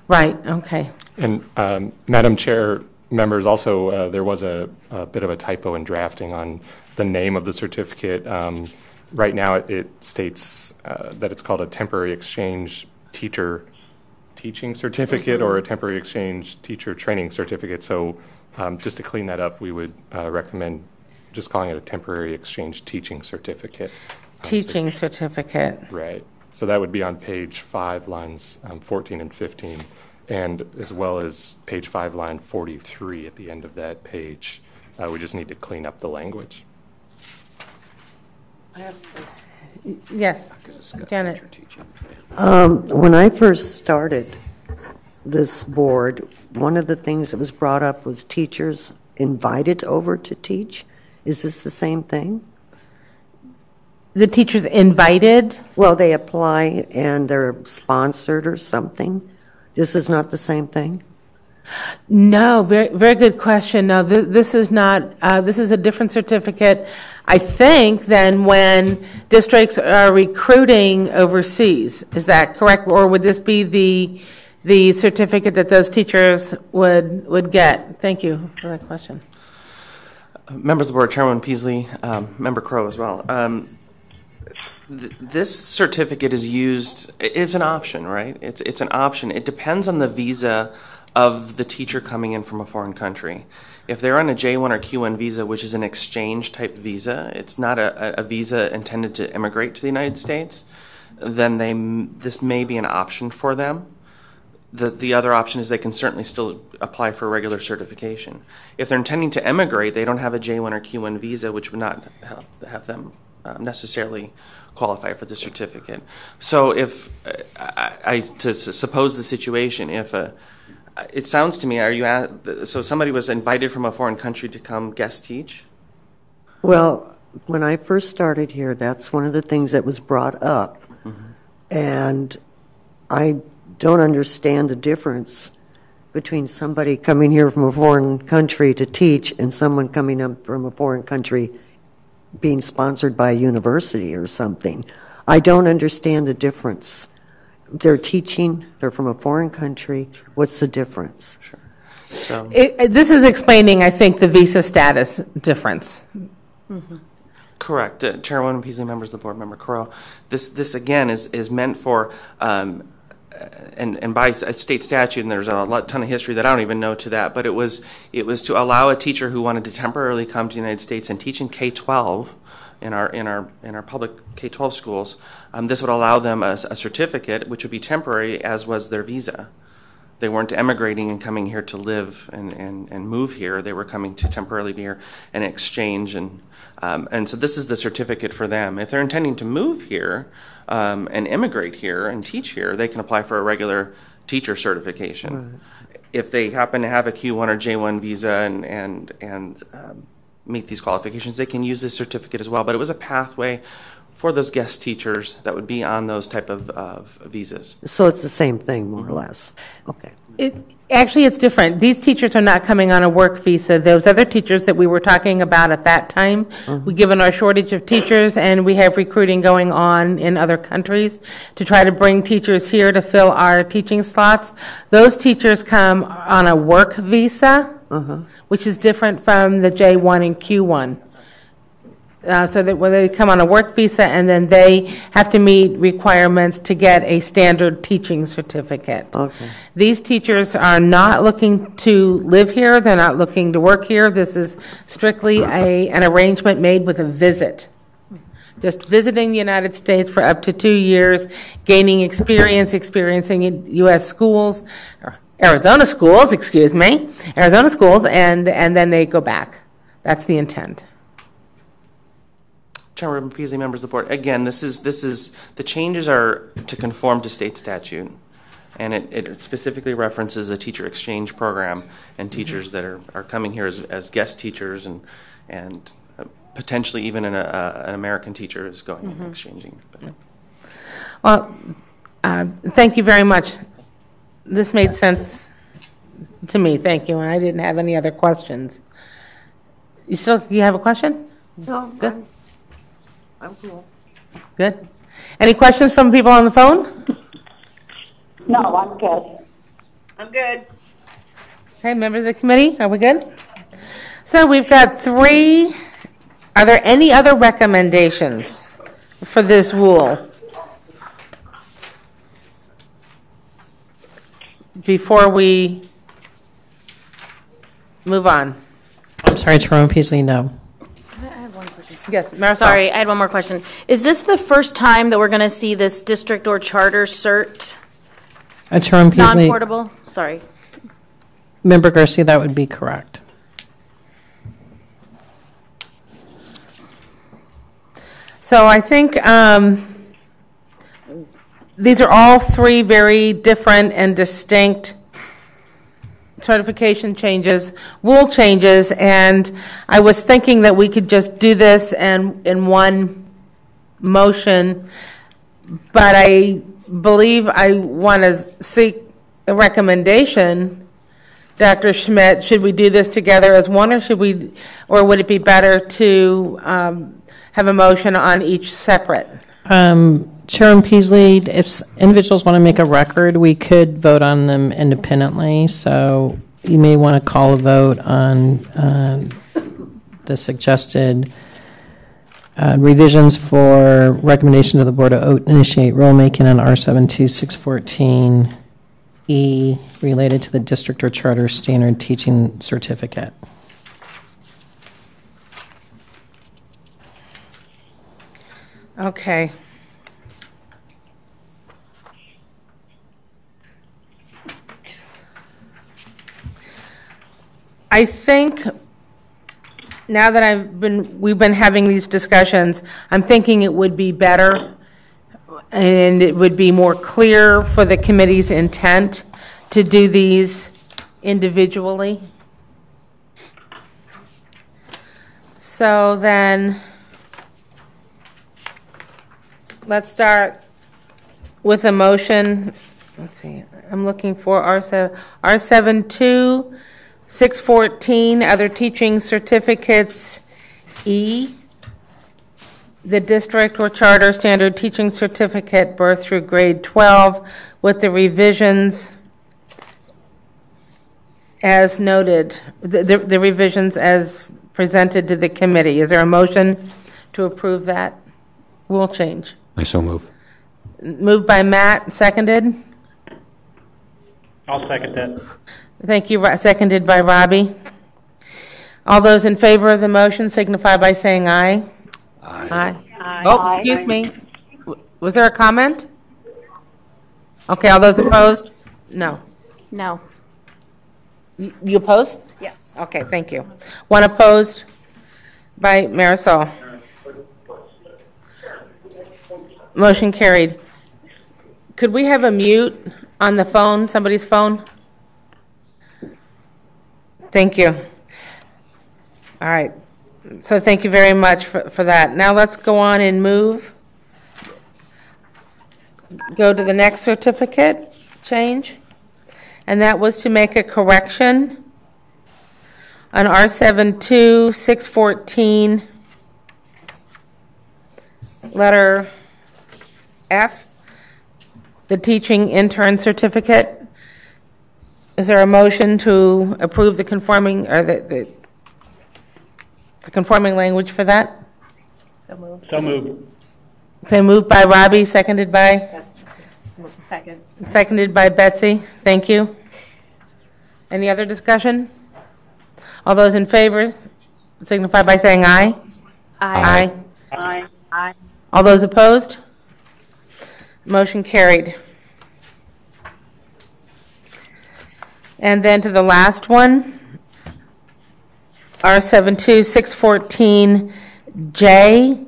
Right, okay. And Madam Chair, members, also there was a bit of a typo in drafting on the name of the certificate. Right now it states that it's called a temporary exchange teacher teaching certificate or a temporary exchange teacher training certificate. So just to clean that up, we would recommend just calling it a temporary exchange teaching certificate. Teaching certificate. Right. So that would be on page 5, lines 14 and 15, and as well as page 5, line 43 at the end of that page. We just need to clean up the language. Yes, Janet. When I first started this board, one of the things that was brought up was teachers invited over to teach. Is this the same thing? The teachers invited? Well, they apply and they're sponsored or something. This is not the same thing? No, very, very good question. No, this is not. This is a different certificate, I think, than when districts are recruiting overseas. Is that correct? Or would this be the certificate that those teachers would get? Thank you for that question. Members of the board, Chairman Peasley, Member Crow as well. This certificate is used, it's an option, right? It's an option. It depends on the visa of the teacher coming in from a foreign country. If they're on a J1 or Q1 visa, which is an exchange type visa, it's not a visa intended to immigrate to the United States, then this may be an option for them. The other option is they can certainly still apply for a regular certification. If they're intending to emigrate, they don't have a J1 or Q1 visa, which would not have them necessarily qualify for the certificate. So if to suppose the situation, it sounds to me, so somebody was invited from a foreign country to come guest teach? Well, when I first started here, that's one of the things that was brought up. Mm-hmm. And I don't understand the difference between somebody coming here from a foreign country to teach and someone coming up from a foreign country being sponsored by a university or something. I don't understand the difference. They're teaching, they're from a foreign country. What's the difference? Sure. So this is explaining, I think, the visa status difference. Mm-hmm. Ton Chairwoman Peasley, members of the board, Member Crow. This again is meant for and by state statute, and there's a ton of history that I don't even know to that, but it was to allow a teacher who wanted to temporarily come to the United States and teach in K-12 in our public K-12 schools. This would allow them a certificate, which would be temporary, as was their visa. They weren't emigrating and coming here to live and move here. They were coming to temporarily be here and exchange, and so this is the certificate for them. If they're intending to move here and immigrate here and teach here, they can apply for a regular teacher certification. Right. If they happen to have a Q1 or J1 visa and meet these qualifications, they can use this certificate as well. But it was a pathway for those guest teachers that would be on those type of visas. So it's the same thing, more or less. Okay. Actually, it's different. These teachers are not coming on a work visa. Those other teachers that we were talking about at that time, given our shortage of teachers, and we have recruiting going on in other countries to try to bring teachers here to fill our teaching slots. Those teachers come on a work visa, which is different from the J1 and Q1. So that when they come on a work visa, and then they have to meet requirements to get a standard teaching certificate. Okay. These teachers are not looking to live here. They're not looking to work here. This is strictly an arrangement made with a visit. Just visiting the United States for up to 2 years, gaining experiencing in U.S. schools, or Arizona schools, and then they go back. That's the intent. Chairman Peasley, members of the board. Again, this is the changes are to conform to state statute, and it specifically references a teacher exchange program and teachers that are coming here as guest teachers and potentially even an American teacher is going and exchanging. Well, thank you very much. This made sense to me. Thank you, and I didn't have any other questions. You have a question? No. Good. I'm cool. Good. Any questions from people on the phone? No, I'm good. I'm good. Okay, members of the committee, are we good? So we've got 3. Are there any other recommendations for this rule before we move on? I'm sorry, Chairman Peasley, no. Yes, Marisol. Sorry, I had one more question. Is this the first time that we're going to see this district or charter cert Chairman Peasley, non-portable? Sorry. Member Garcia, that would be correct. So I think these are all 3 very different and distinct certification changes, rule changes, and I was thinking that we could just do this in one motion, but I believe I want to seek a recommendation. Dr. Schmidt, should we do this together as one, or would it be better to have a motion on each separate? Chairman Peasley, if individuals want to make a record, we could vote on them independently. So you may want to call a vote on the suggested revisions for recommendation to the board to initiate rulemaking on R72614E related to the district or charter standard teaching certificate. Okay. I think now that we've been having these discussions, I'm thinking it would be better and it would be more clear for the committee's intent to do these individually. So then let's start with a motion. Let's see. I'm looking for R72614, other teaching certificates, E, the district or charter standard teaching certificate, birth through grade 12, with the revisions as noted, the revisions as presented to the committee. Is there a motion to approve that rule change? I so move. Moved by Matt, seconded? I'll second that. Thank you. Seconded by Robbie. All those in favor of the motion signify by saying aye. Aye. Aye. Oh, excuse me. Was there a comment? Okay, all those opposed? No. No. You opposed? Yes. Okay, thank you. One opposed by Marisol. Motion carried. Could we have a mute on the phone, somebody's phone? Thank you. All right. So thank you very much for that. Now let's go on and go to the next certificate change. And that was to make a correction on R72614, letter F, the teaching intern certificate. Is there a motion to approve the conforming or the conforming language for that? So moved. So moved. Okay, moved by Robbie, seconded by? Second. Seconded by Betsy. Thank you. Any other discussion? All those in favor signify by saying aye. Aye. Aye. Aye. All those opposed? Motion carried. And then to the last one, R72614J,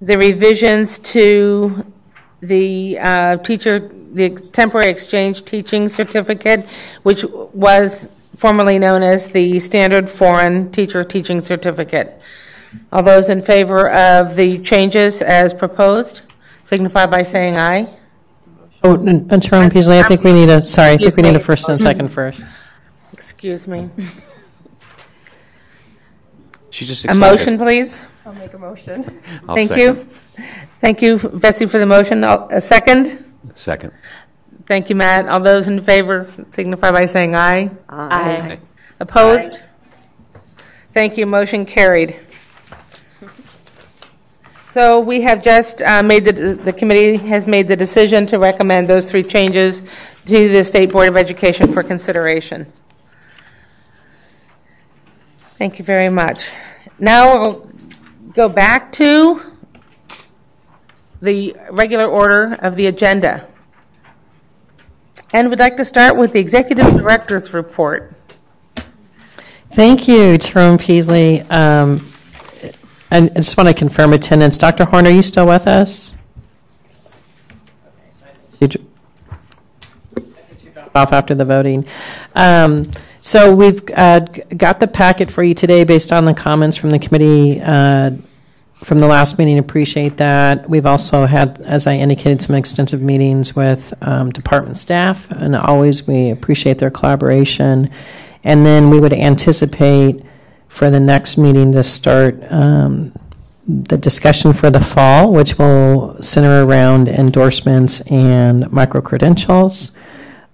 the revisions to the the temporary exchange teaching certificate, which was formerly known as the Standard Foreign Teacher Teaching Certificate. All those in favor of the changes as proposed signify by saying aye. Oh, and Chairman Peasley, I think we need a first and second first. Excuse me. She's just a excited. motion, please. I'll make a motion. Thank you. Thank you, Betsy, for the motion. A second? Second. Thank you, Matt. All those in favor signify by saying aye. Aye. Opposed? Aye. Thank you. Motion carried. So we have just made the committee has made the decision to recommend those three changes to the State Board of Education for consideration. Thank you very much. Now we'll go back to the regular order of the agenda. And we'd like to start with the Executive Director's report. Thank you, Chairman Peasley. I just want to confirm attendance. Dr. Horn, are you still with us? Off after the voting. So we've got the packet for you today based on the comments from the committee from the last meeting. Appreciate that. We've also had, as I indicated, some extensive meetings with department staff, and always we appreciate their collaboration. And then we would anticipate for the next meeting to start the discussion for the fall, which will center around endorsements and micro-credentials.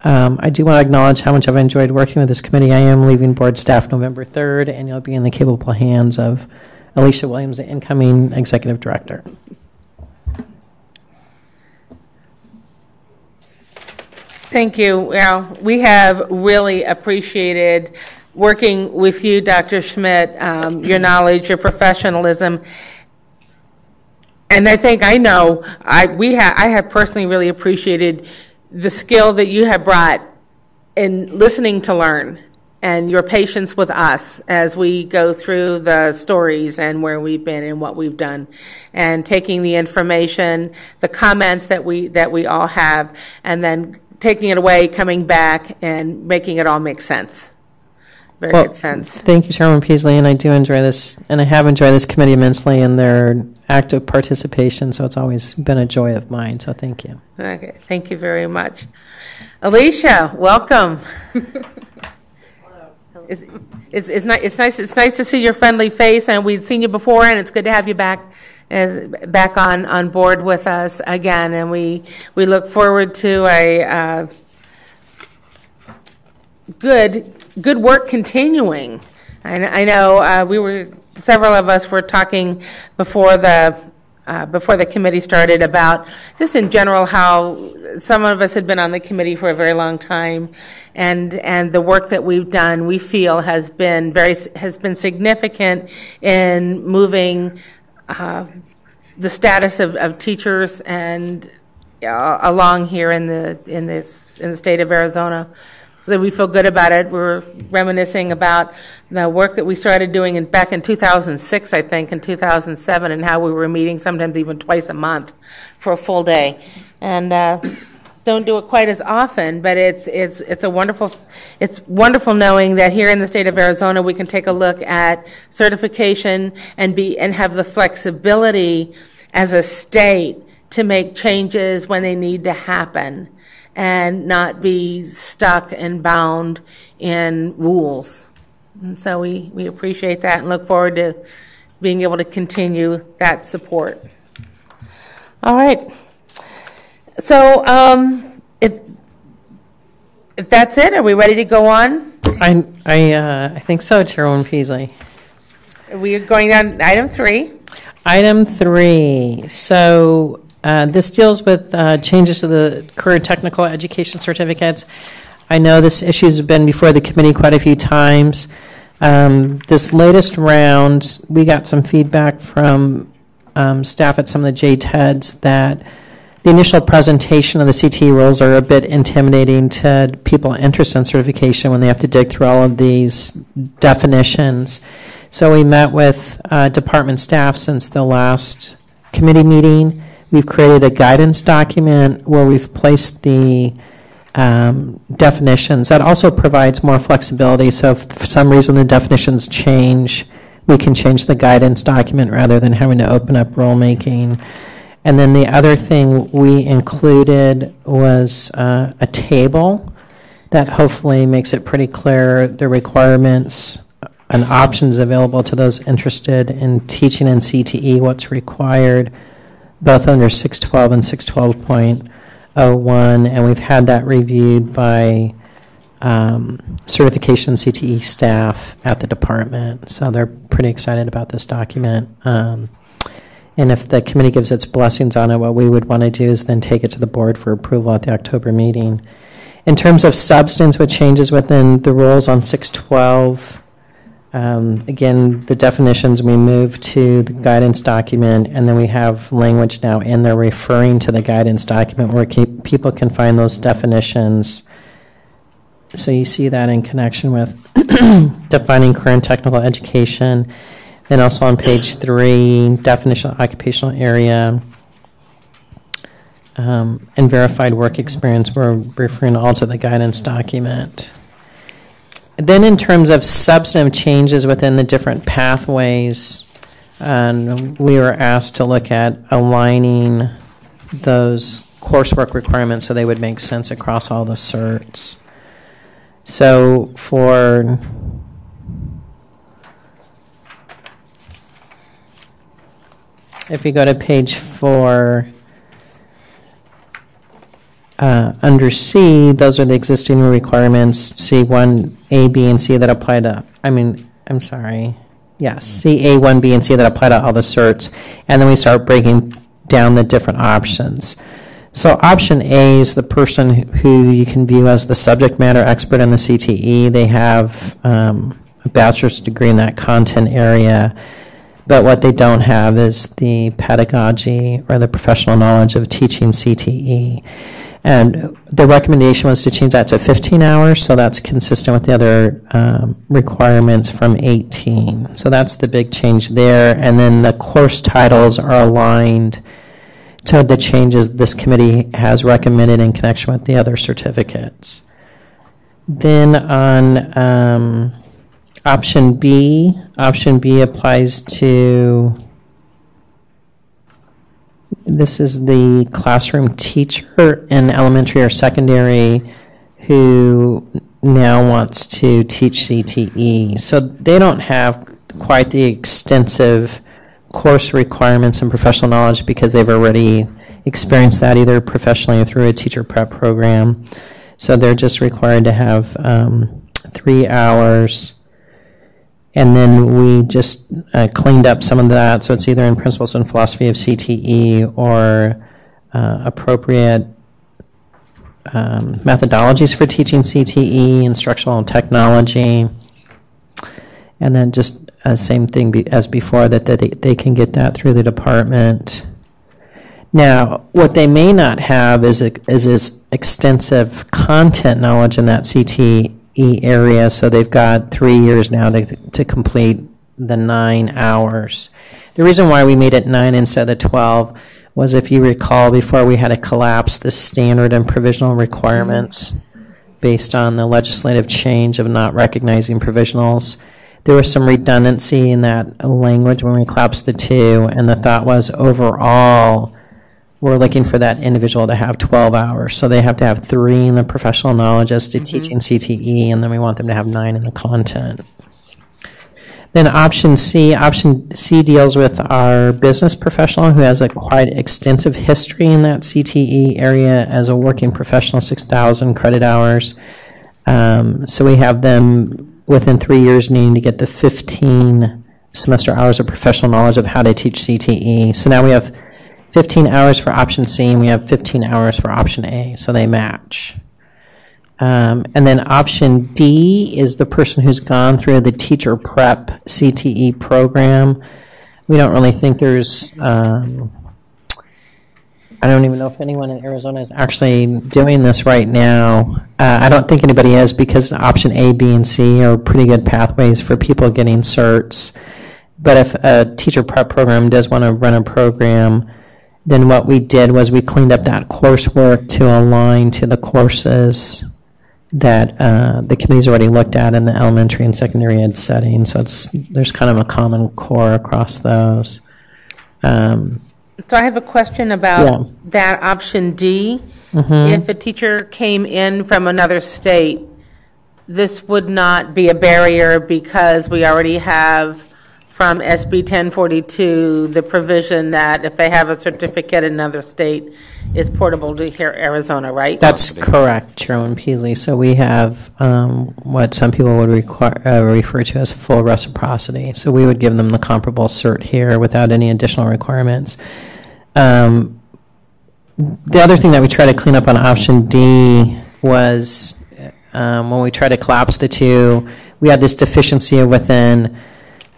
I do want to acknowledge how much I've enjoyed working with this committee. I am leaving board staff November 3rd, and you'll be in the capable hands of Alicia Williams, the incoming executive director. Thank you. Well, we have really appreciated working with you, Dr. Schmidt, your knowledge, your professionalism. And I have personally really appreciated the skill that you have brought in listening to learn and your patience with us as we go through the stories and where we've been and what we've done, and taking the information, the comments that we all have, and then taking it away, coming back, and making it all make sense. Very good sense. Thank you, Chairman Peasley, and I do enjoy this, and I have enjoyed this committee immensely and their active participation, so it's always been a joy of mine, so thank you. Okay, thank you very much. Alicia, welcome. It's nice to see your friendly face, and we'd seen you before, and it's good to have you back on board with us again, and we look forward to a good work continuing. I know several of us were talking before the committee started about just in general how some of us had been on the committee for a very long time, and the work that we've done, we feel has been significant in moving the status of teachers and along here in the state of Arizona. So we feel good about it. We're reminiscing about the work that we started doing back in 2006, I think, and 2007, and how we were meeting sometimes even twice a month for a full day. And don't do it quite as often, but it's wonderful knowing that here in the state of Arizona we can take a look at certification and have the flexibility as a state to make changes when they need to happen, and not be stuck and bound in rules. And so we appreciate that and look forward to being able to continue that support. All right. So if that's it, are we ready to go on? I think so, Chairwoman Peasley. We are going on item 3. Item 3. So this deals with changes to the career technical education certificates. I know this issue has been before the committee quite a few times. This latest round, we got some feedback from staff at some of the JTEDs that the initial presentation of the CTE rules are a bit intimidating to people interested in certification when they have to dig through all of these definitions. So we met with department staff since the last committee meeting. We've created a guidance document where we've placed the definitions. That also provides more flexibility, so if for some reason the definitions change, we can change the guidance document rather than having to open up rulemaking. And then the other thing we included was a table that hopefully makes it pretty clear the requirements and options available to those interested in teaching in CTE, what's required, both under 612 and 612.01, and we've had that reviewed by certification CTE staff at the department, so they're pretty excited about this document. And if the committee gives its blessings on it, what we would want to do is then take it to the board for approval at the October meeting. In terms of substance, what changes within the rules on 612, again, the definitions we move to the guidance document, and then we have language now in there referring to the guidance document where people can find those definitions. So you see that in connection with defining career and technical education. Then also on page 3, definition of occupational area and verified work experience, we're referring all to the guidance document. Then in terms of substantive changes within the different pathways, we were asked to look at aligning those coursework requirements so they would make sense across all the certs. So for if you go to page 4, under C, those are the existing requirements, C1, A, B, and C that apply to, C, A, 1, B, and C that apply to all the certs, and then we start breaking down the different options. So option A is the person who you can view as the subject matter expert in the CTE. They have a bachelor's degree in that content area, but what they don't have is the pedagogy or the professional knowledge of teaching CTE. And the recommendation was to change that to 15 hours, so that's consistent with the other requirements from 18. So that's the big change there. And then the course titles are aligned to the changes this committee has recommended in connection with the other certificates. Then on option B applies to, this is the classroom teacher in elementary or secondary who now wants to teach CTE. So they don't have quite the extensive course requirements and professional knowledge because they've already experienced that either professionally or through a teacher prep program. So they're just required to have 3 hours. And then we just cleaned up some of that. So it's either in Principles and Philosophy of CTE or appropriate methodologies for teaching CTE, instructional technology. And then just same thing as before, that they can get that through the department. Now, what they may not have is extensive content knowledge in that CTE area, so they've got 3 years now to complete the 9 hours. The reason why we made it 9 instead of 12 was, if you recall, before we had to collapse the standard and provisional requirements based on the legislative change of not recognizing provisionals. There was some redundancy in that language when we collapsed the two, and the thought was overall we're looking for that individual to have 12 hours. So they have to have 3 in the professional knowledge as to teaching CTE, and then we want them to have 9 in the content. Then option C deals with our business professional who has a quite extensive history in that CTE area as a working professional, 6,000 credit hours. So we have them within 3 years needing to get the 15 semester hours of professional knowledge of how to teach CTE. So now we have 15 hours for option C and we have 15 hours for option A, so they match. And then option D is the person who's gone through the teacher prep CTE program. We don't really think there's, I don't even know if anyone in Arizona is actually doing this right now. I don't think anybody is, because option A, B, and C are pretty good pathways for people getting certs. But if a teacher prep program does want to run a program, then what we did was we cleaned up that coursework to align to the courses that the committee's already looked at in the elementary and secondary ed setting. So there's kind of a common core across those. So I have a question about that option D. If a teacher came in from another state, this would not be a barrier because we already have from SB 1042 the provision that if they have a certificate in another state, it's portable to here, Arizona, right? That's correct, Chairman Peasley. So we have what some people would refer to as full reciprocity. So we would give them the comparable cert here without any additional requirements. The other thing that we try to clean up on option D was when we try to collapse the two, we had this deficiency of within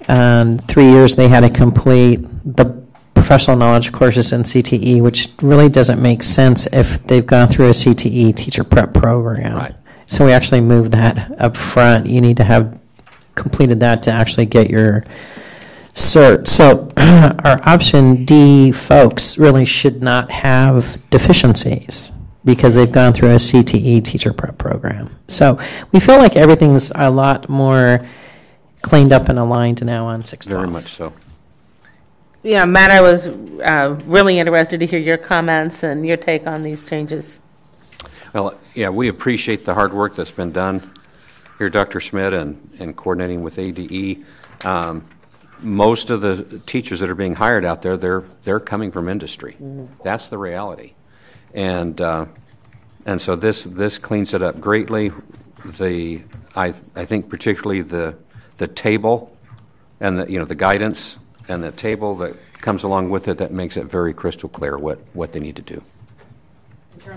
3 years they had to complete the professional knowledge courses in CTE, which really doesn't make sense if they've gone through a CTE teacher prep program. Right. So we actually moved that up front. You need to have completed that to actually get your cert. So our option D folks really should not have deficiencies because they've gone through a CTE teacher prep program. So we feel like everything's a lot more cleaned up and aligned now on 612. Very much so. Yeah, Matt, I was really interested to hear your comments and your take on these changes. Well, yeah, we appreciate the hard work that's been done here, Dr. Schmidt, and coordinating with ADE. most of the teachers that are being hired out there, they're coming from industry. That's the reality, and so this cleans it up greatly. I think particularly the table and the guidance and the table that comes along with it, that makes it very crystal clear what they need to do.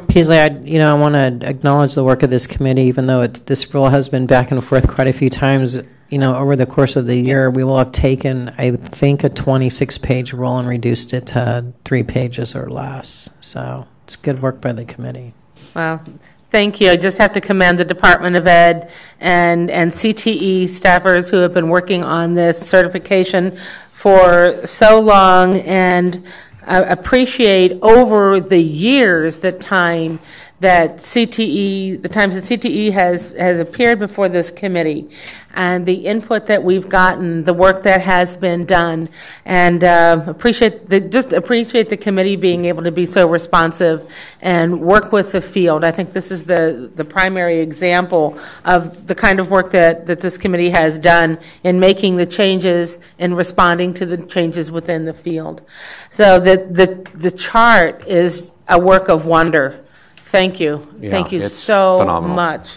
Peasley, I want to acknowledge the work of this committee, even though this rule has been back and forth quite a few times. Over the course of the year, we will have taken, I think, a 26-page rule and reduced it to 3 pages or less. So it's good work by the committee. Well, thank you. I just have to commend the Department of Ed and CTE staffers who have been working on this certification for so long, and appreciate over the years the times that CTE has appeared before this committee, and the input that we've gotten, the work that has been done, and appreciate the committee being able to be so responsive and work with the field. I think this is the primary example of the kind of work that this committee has done in making the changes and responding to the changes within the field. So the chart is a work of wonder. Thank you. Yeah, Thank you it's so phenomenal. much.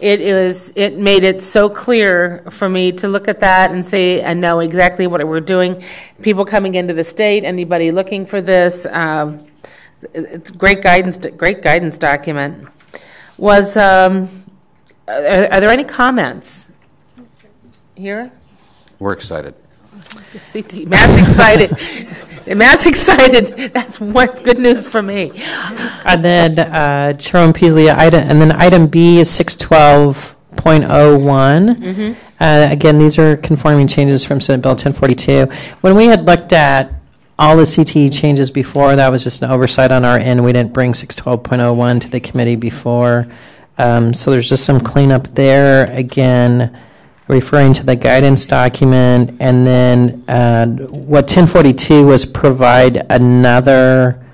It made it so clear for me to look at that and say and know exactly what we're doing. People coming into the state, anybody looking for this, it's great guidance document. Are there any comments here? We're excited. Matt's excited. Matt's excited. That's good news for me. And then Chairman Peasley, item B is 612.01. Again, these are conforming changes from Senate Bill 1042. When we had looked at all the CTE changes before, that was just an oversight on our end. We didn't bring 612.01 to the committee before. So there's just some cleanup there. Again, referring to the guidance document, and then what 1042 was provide another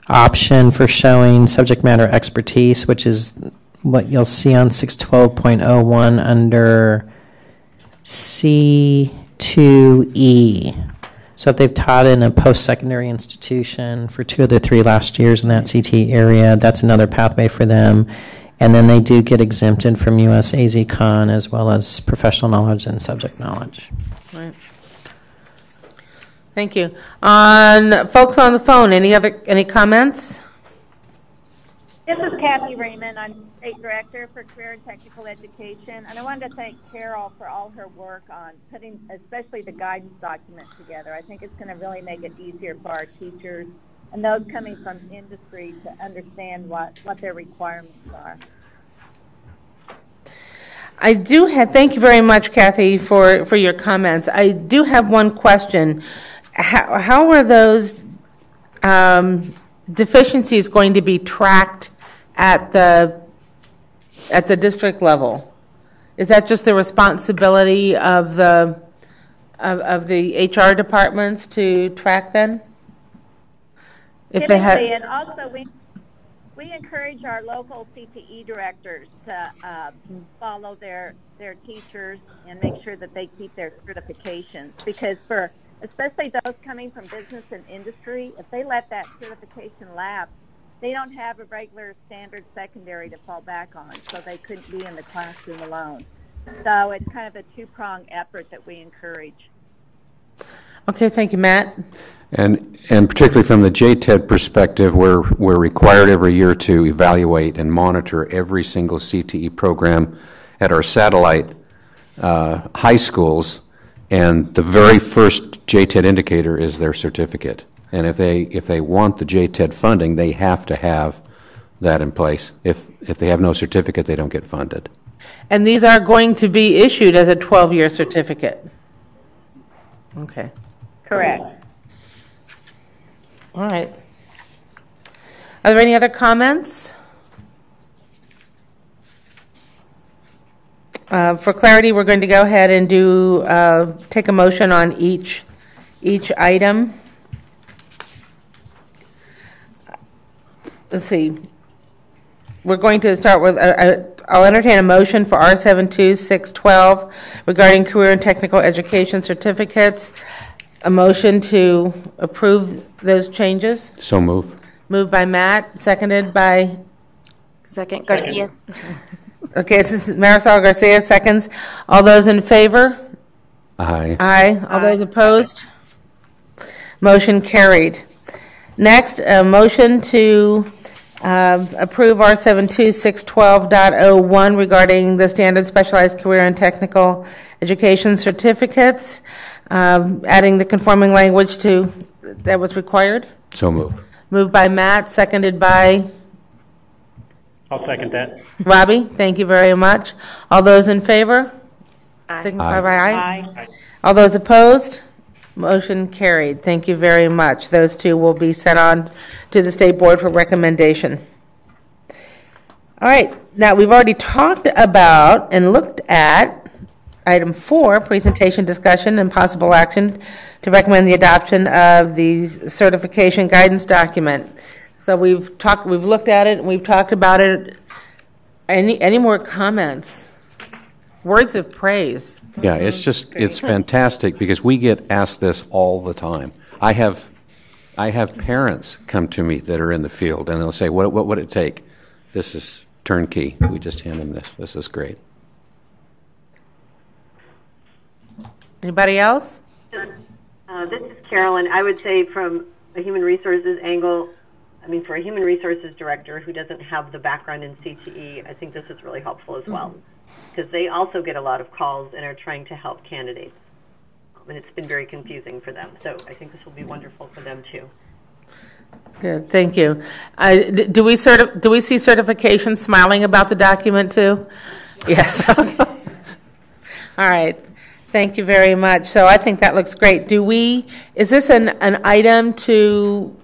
option for showing subject matter expertise, which is what you'll see on 612.01 under C2E. So if they've taught in a post-secondary institution for 2 of the 3 last years in that CTE area, that's another pathway for them. And then they do get exempted from US AZCon as well as professional knowledge and subject knowledge. Right. Thank you. Folks on the phone, any comments? This is Kathy Raymond. I'm State Director for Career and Technical Education, and I wanted to thank Carol for all her work on putting especially the guidance document together. I think it's going to really make it easier for our teachers and those coming from industry to understand what their requirements are. Thank you very much, Kathy, for your comments. I do have one question. How are those deficiencies going to be tracked at the district level? Is that just the responsibility of the HR departments to track them? And also we encourage our local CTE directors to follow their teachers and make sure that they keep their certifications, because for especially those coming from business and industry, if they let that certification lapse, they don't have a regular standard secondary to fall back on, so they couldn't be in the classroom alone. So it's kind of a two-pronged effort that we encourage. Okay, thank you, Matt. And particularly from the JTED perspective, we're required every year to evaluate and monitor every single CTE program at our satellite high schools, and the very first JTED indicator is their certificate. And if they want the JTED funding, they have to have that in place. If they have no certificate, they don't get funded. And these are going to be issued as a 12-year certificate. Okay. Correct. All right. Are there any other comments? For clarity, we're going to go ahead and take a motion on each item. Let's see. we're going to start with, I'll entertain a motion for R72612 regarding career and technical education certificates. A motion to approve those changes. So move. Moved by Matt, seconded by? Second, Garcia. Okay, this is Marisol Garcia, seconds. All those in favor? Aye. Aye. All those opposed? Motion carried. Next, a motion to approve R72612.01 regarding the standard specialized career and technical education certificates, adding the conforming language to that was required. So move. Moved by Matt, seconded by? I'll second that. Robbie, thank you very much. All those in favor? Aye. Signify by aye. All those opposed? Motion carried. Thank you very much. Those two will be sent on to the State Board for recommendation. All right. Now, we've already talked about and looked at item 4, presentation, discussion, and possible action to recommend the adoption of the certification guidance document. So we've looked at it, and we've talked about it. Any more comments? Words of praise. Yeah, it's fantastic because we get asked this all the time. I have parents come to me that are in the field, and they'll say, what would it take? This is turnkey. We just hand them this. This is great. Anybody else? This is Carolyn. I would say from a human resources angle, for a human resources director who doesn't have the background in CTE, I think this is really helpful as well, because they also get a lot of calls and are trying to help candidates. And it's been very confusing for them. So I think this will be wonderful for them too. Good, thank you. Do we see certification smiling about the document too? Yes. Okay. All right. Thank you very much. So I think that looks great. Is this an item to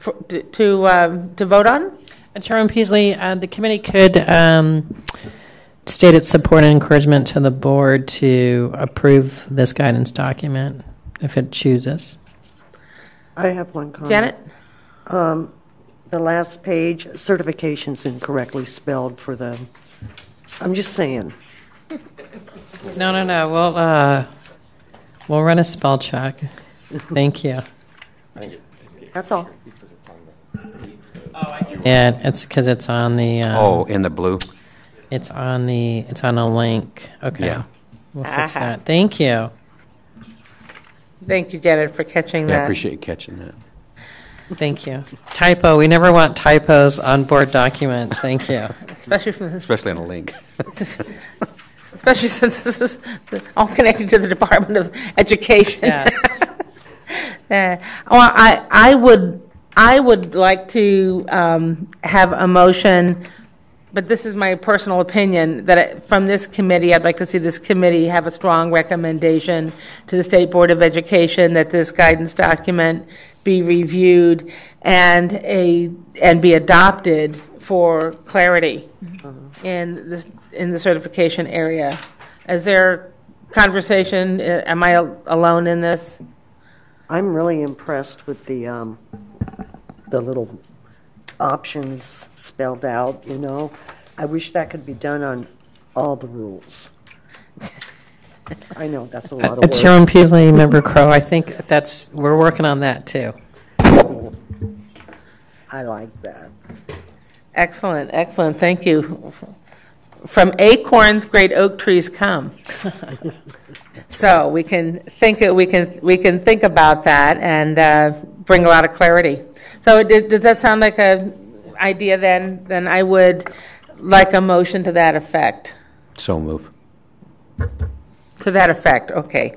vote on? Chairman Peasley, the committee could state its support and encouragement to the board to approve this guidance document if it chooses. I have one comment. Janet? The last page, certification's incorrectly spelled for them. I'm just saying. No. We'll run a spell check. Thank you. That's all. Yeah, it's because it's on the. In the blue. It's on a link. Okay. Yeah. We'll fix that. Thank you. Thank you, Janet, for catching that. I appreciate you catching that. Thank you. Typo. We never want typos on board documents. Thank you. Especially on a link. Especially since this is all connected to the Department of Education. Yes. I would like to have a motion, but this is my personal opinion, that from this committee, I'd like to see this committee have a strong recommendation to the State Board of Education that this guidance document be reviewed and be adopted for clarity in the certification area. Is there conversation? Am I alone in this? I'm really impressed with the little options spelled out, I wish that could be done on all the rules. I know, that's a lot of work. Chairman Peasley, Member Crow, I think we're working on that too. I like that. Excellent, thank you. From acorns, great oak trees come. So we can think about that and bring a lot of clarity. So does that sound like an idea then? Then I would like a motion to that effect. So move. To that effect, okay.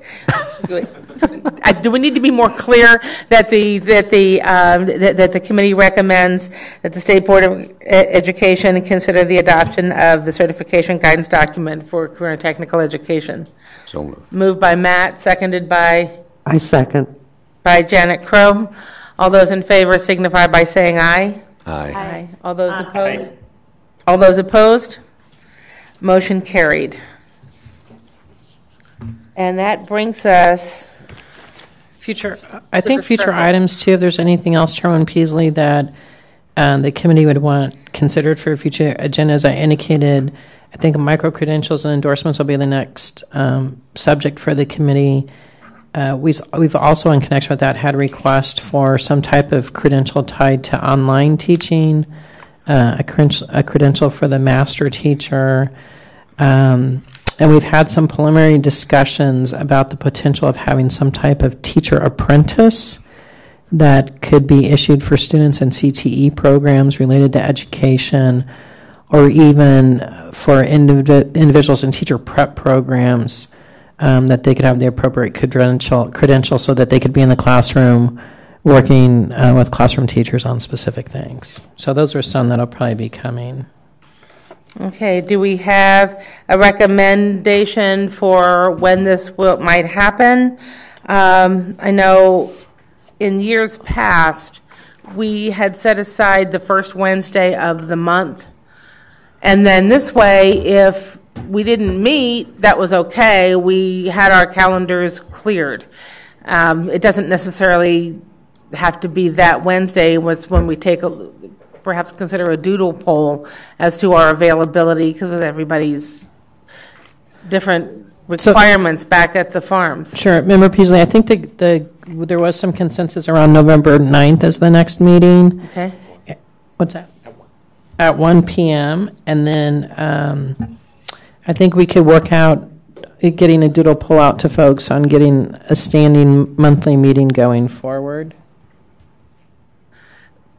Do we need to be more clear that the committee recommends that the State Board of Education consider the adoption of the certification guidance document for career and technical education? So moved. Moved by Matt, seconded by? I second. By Janet Crow. All those in favor signify by saying aye. Aye. All those opposed? All those opposed? Motion carried. And that brings us future items too. If there's anything else, Chairman Peasley, that the committee would want considered for a future agenda. As I indicated, I think micro-credentials and endorsements will be the next subject for the committee. We've also, in connection with that, had a request for some type of credential tied to online teaching, a credential for the master teacher, and we've had some preliminary discussions about the potential of having some type of teacher apprentice that could be issued for students in CTE programs related to education, or even for individuals in teacher prep programs, that they could have the appropriate credential so that they could be in the classroom working with classroom teachers on specific things. So those are some that'll probably be coming. Okay, do we have a recommendation for when this might happen? I know in years past, we had set aside the first Wednesday of the month. And then this way, if we didn't meet, that was okay. We had our calendars cleared. It doesn't necessarily have to be that Wednesday. It's when we perhaps consider a doodle poll as to our availability because of everybody's different requirements back at the farms. Sure. Member Peasley, I think there was some consensus around November 9th as the next meeting. Okay. What's that? At 1 p.m. And then I think we could work out getting a doodle pull out to folks on getting a standing monthly meeting going forward.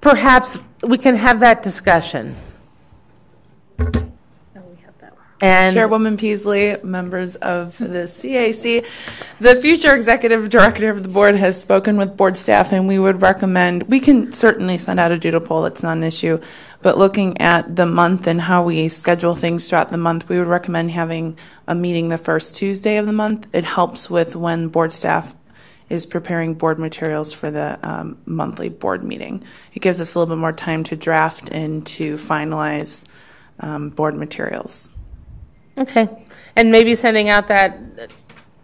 Perhaps we can have that discussion. And Chairwoman Peasley, members of the CAC, the future executive director of the board has spoken with board staff, and we would recommend, we can certainly send out a doodle poll, it's not an issue, but looking at the month and how we schedule things throughout the month, we would recommend having a meeting the first Tuesday of the month. It helps with when board staff is preparing board materials for the monthly board meeting. It gives us a little bit more time to draft and to finalize board materials. Okay, and maybe sending out that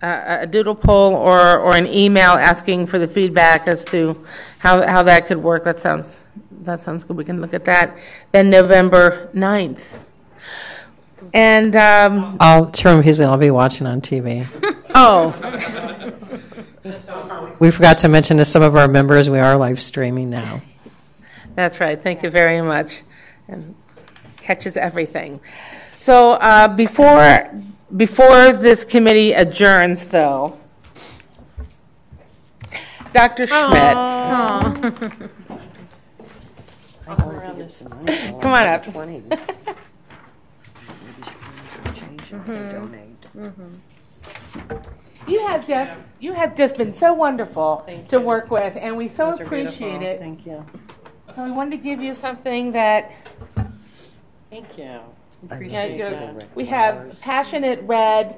a doodle poll or an email asking for the feedback as to how that could work. That sounds good. We can look at that. Then November 9th. And I'll be watching on TV. Oh. We forgot to mention to some of our members we are live streaming now. That's right. Thank you very much. And catches everything. So before this committee adjourns, though, Dr. Schmidt. Come on up. You have just been so wonderful to work with, and we so appreciate it. Thank you. So we wanted to give you something that. Thank you. We have passionate red,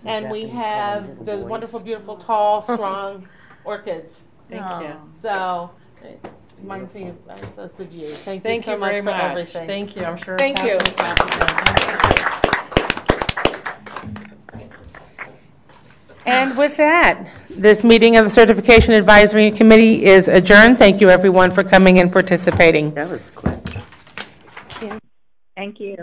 and we have the wonderful, beautiful, tall, strong orchids. Thank you. So it reminds me of us of you. Thank you so very much for much. everything. Thank you. I'm sure. Thank you. And with that, this meeting of the Certification Advisory Committee is adjourned. Thank you, everyone, for coming and participating. That was quick. Thank you.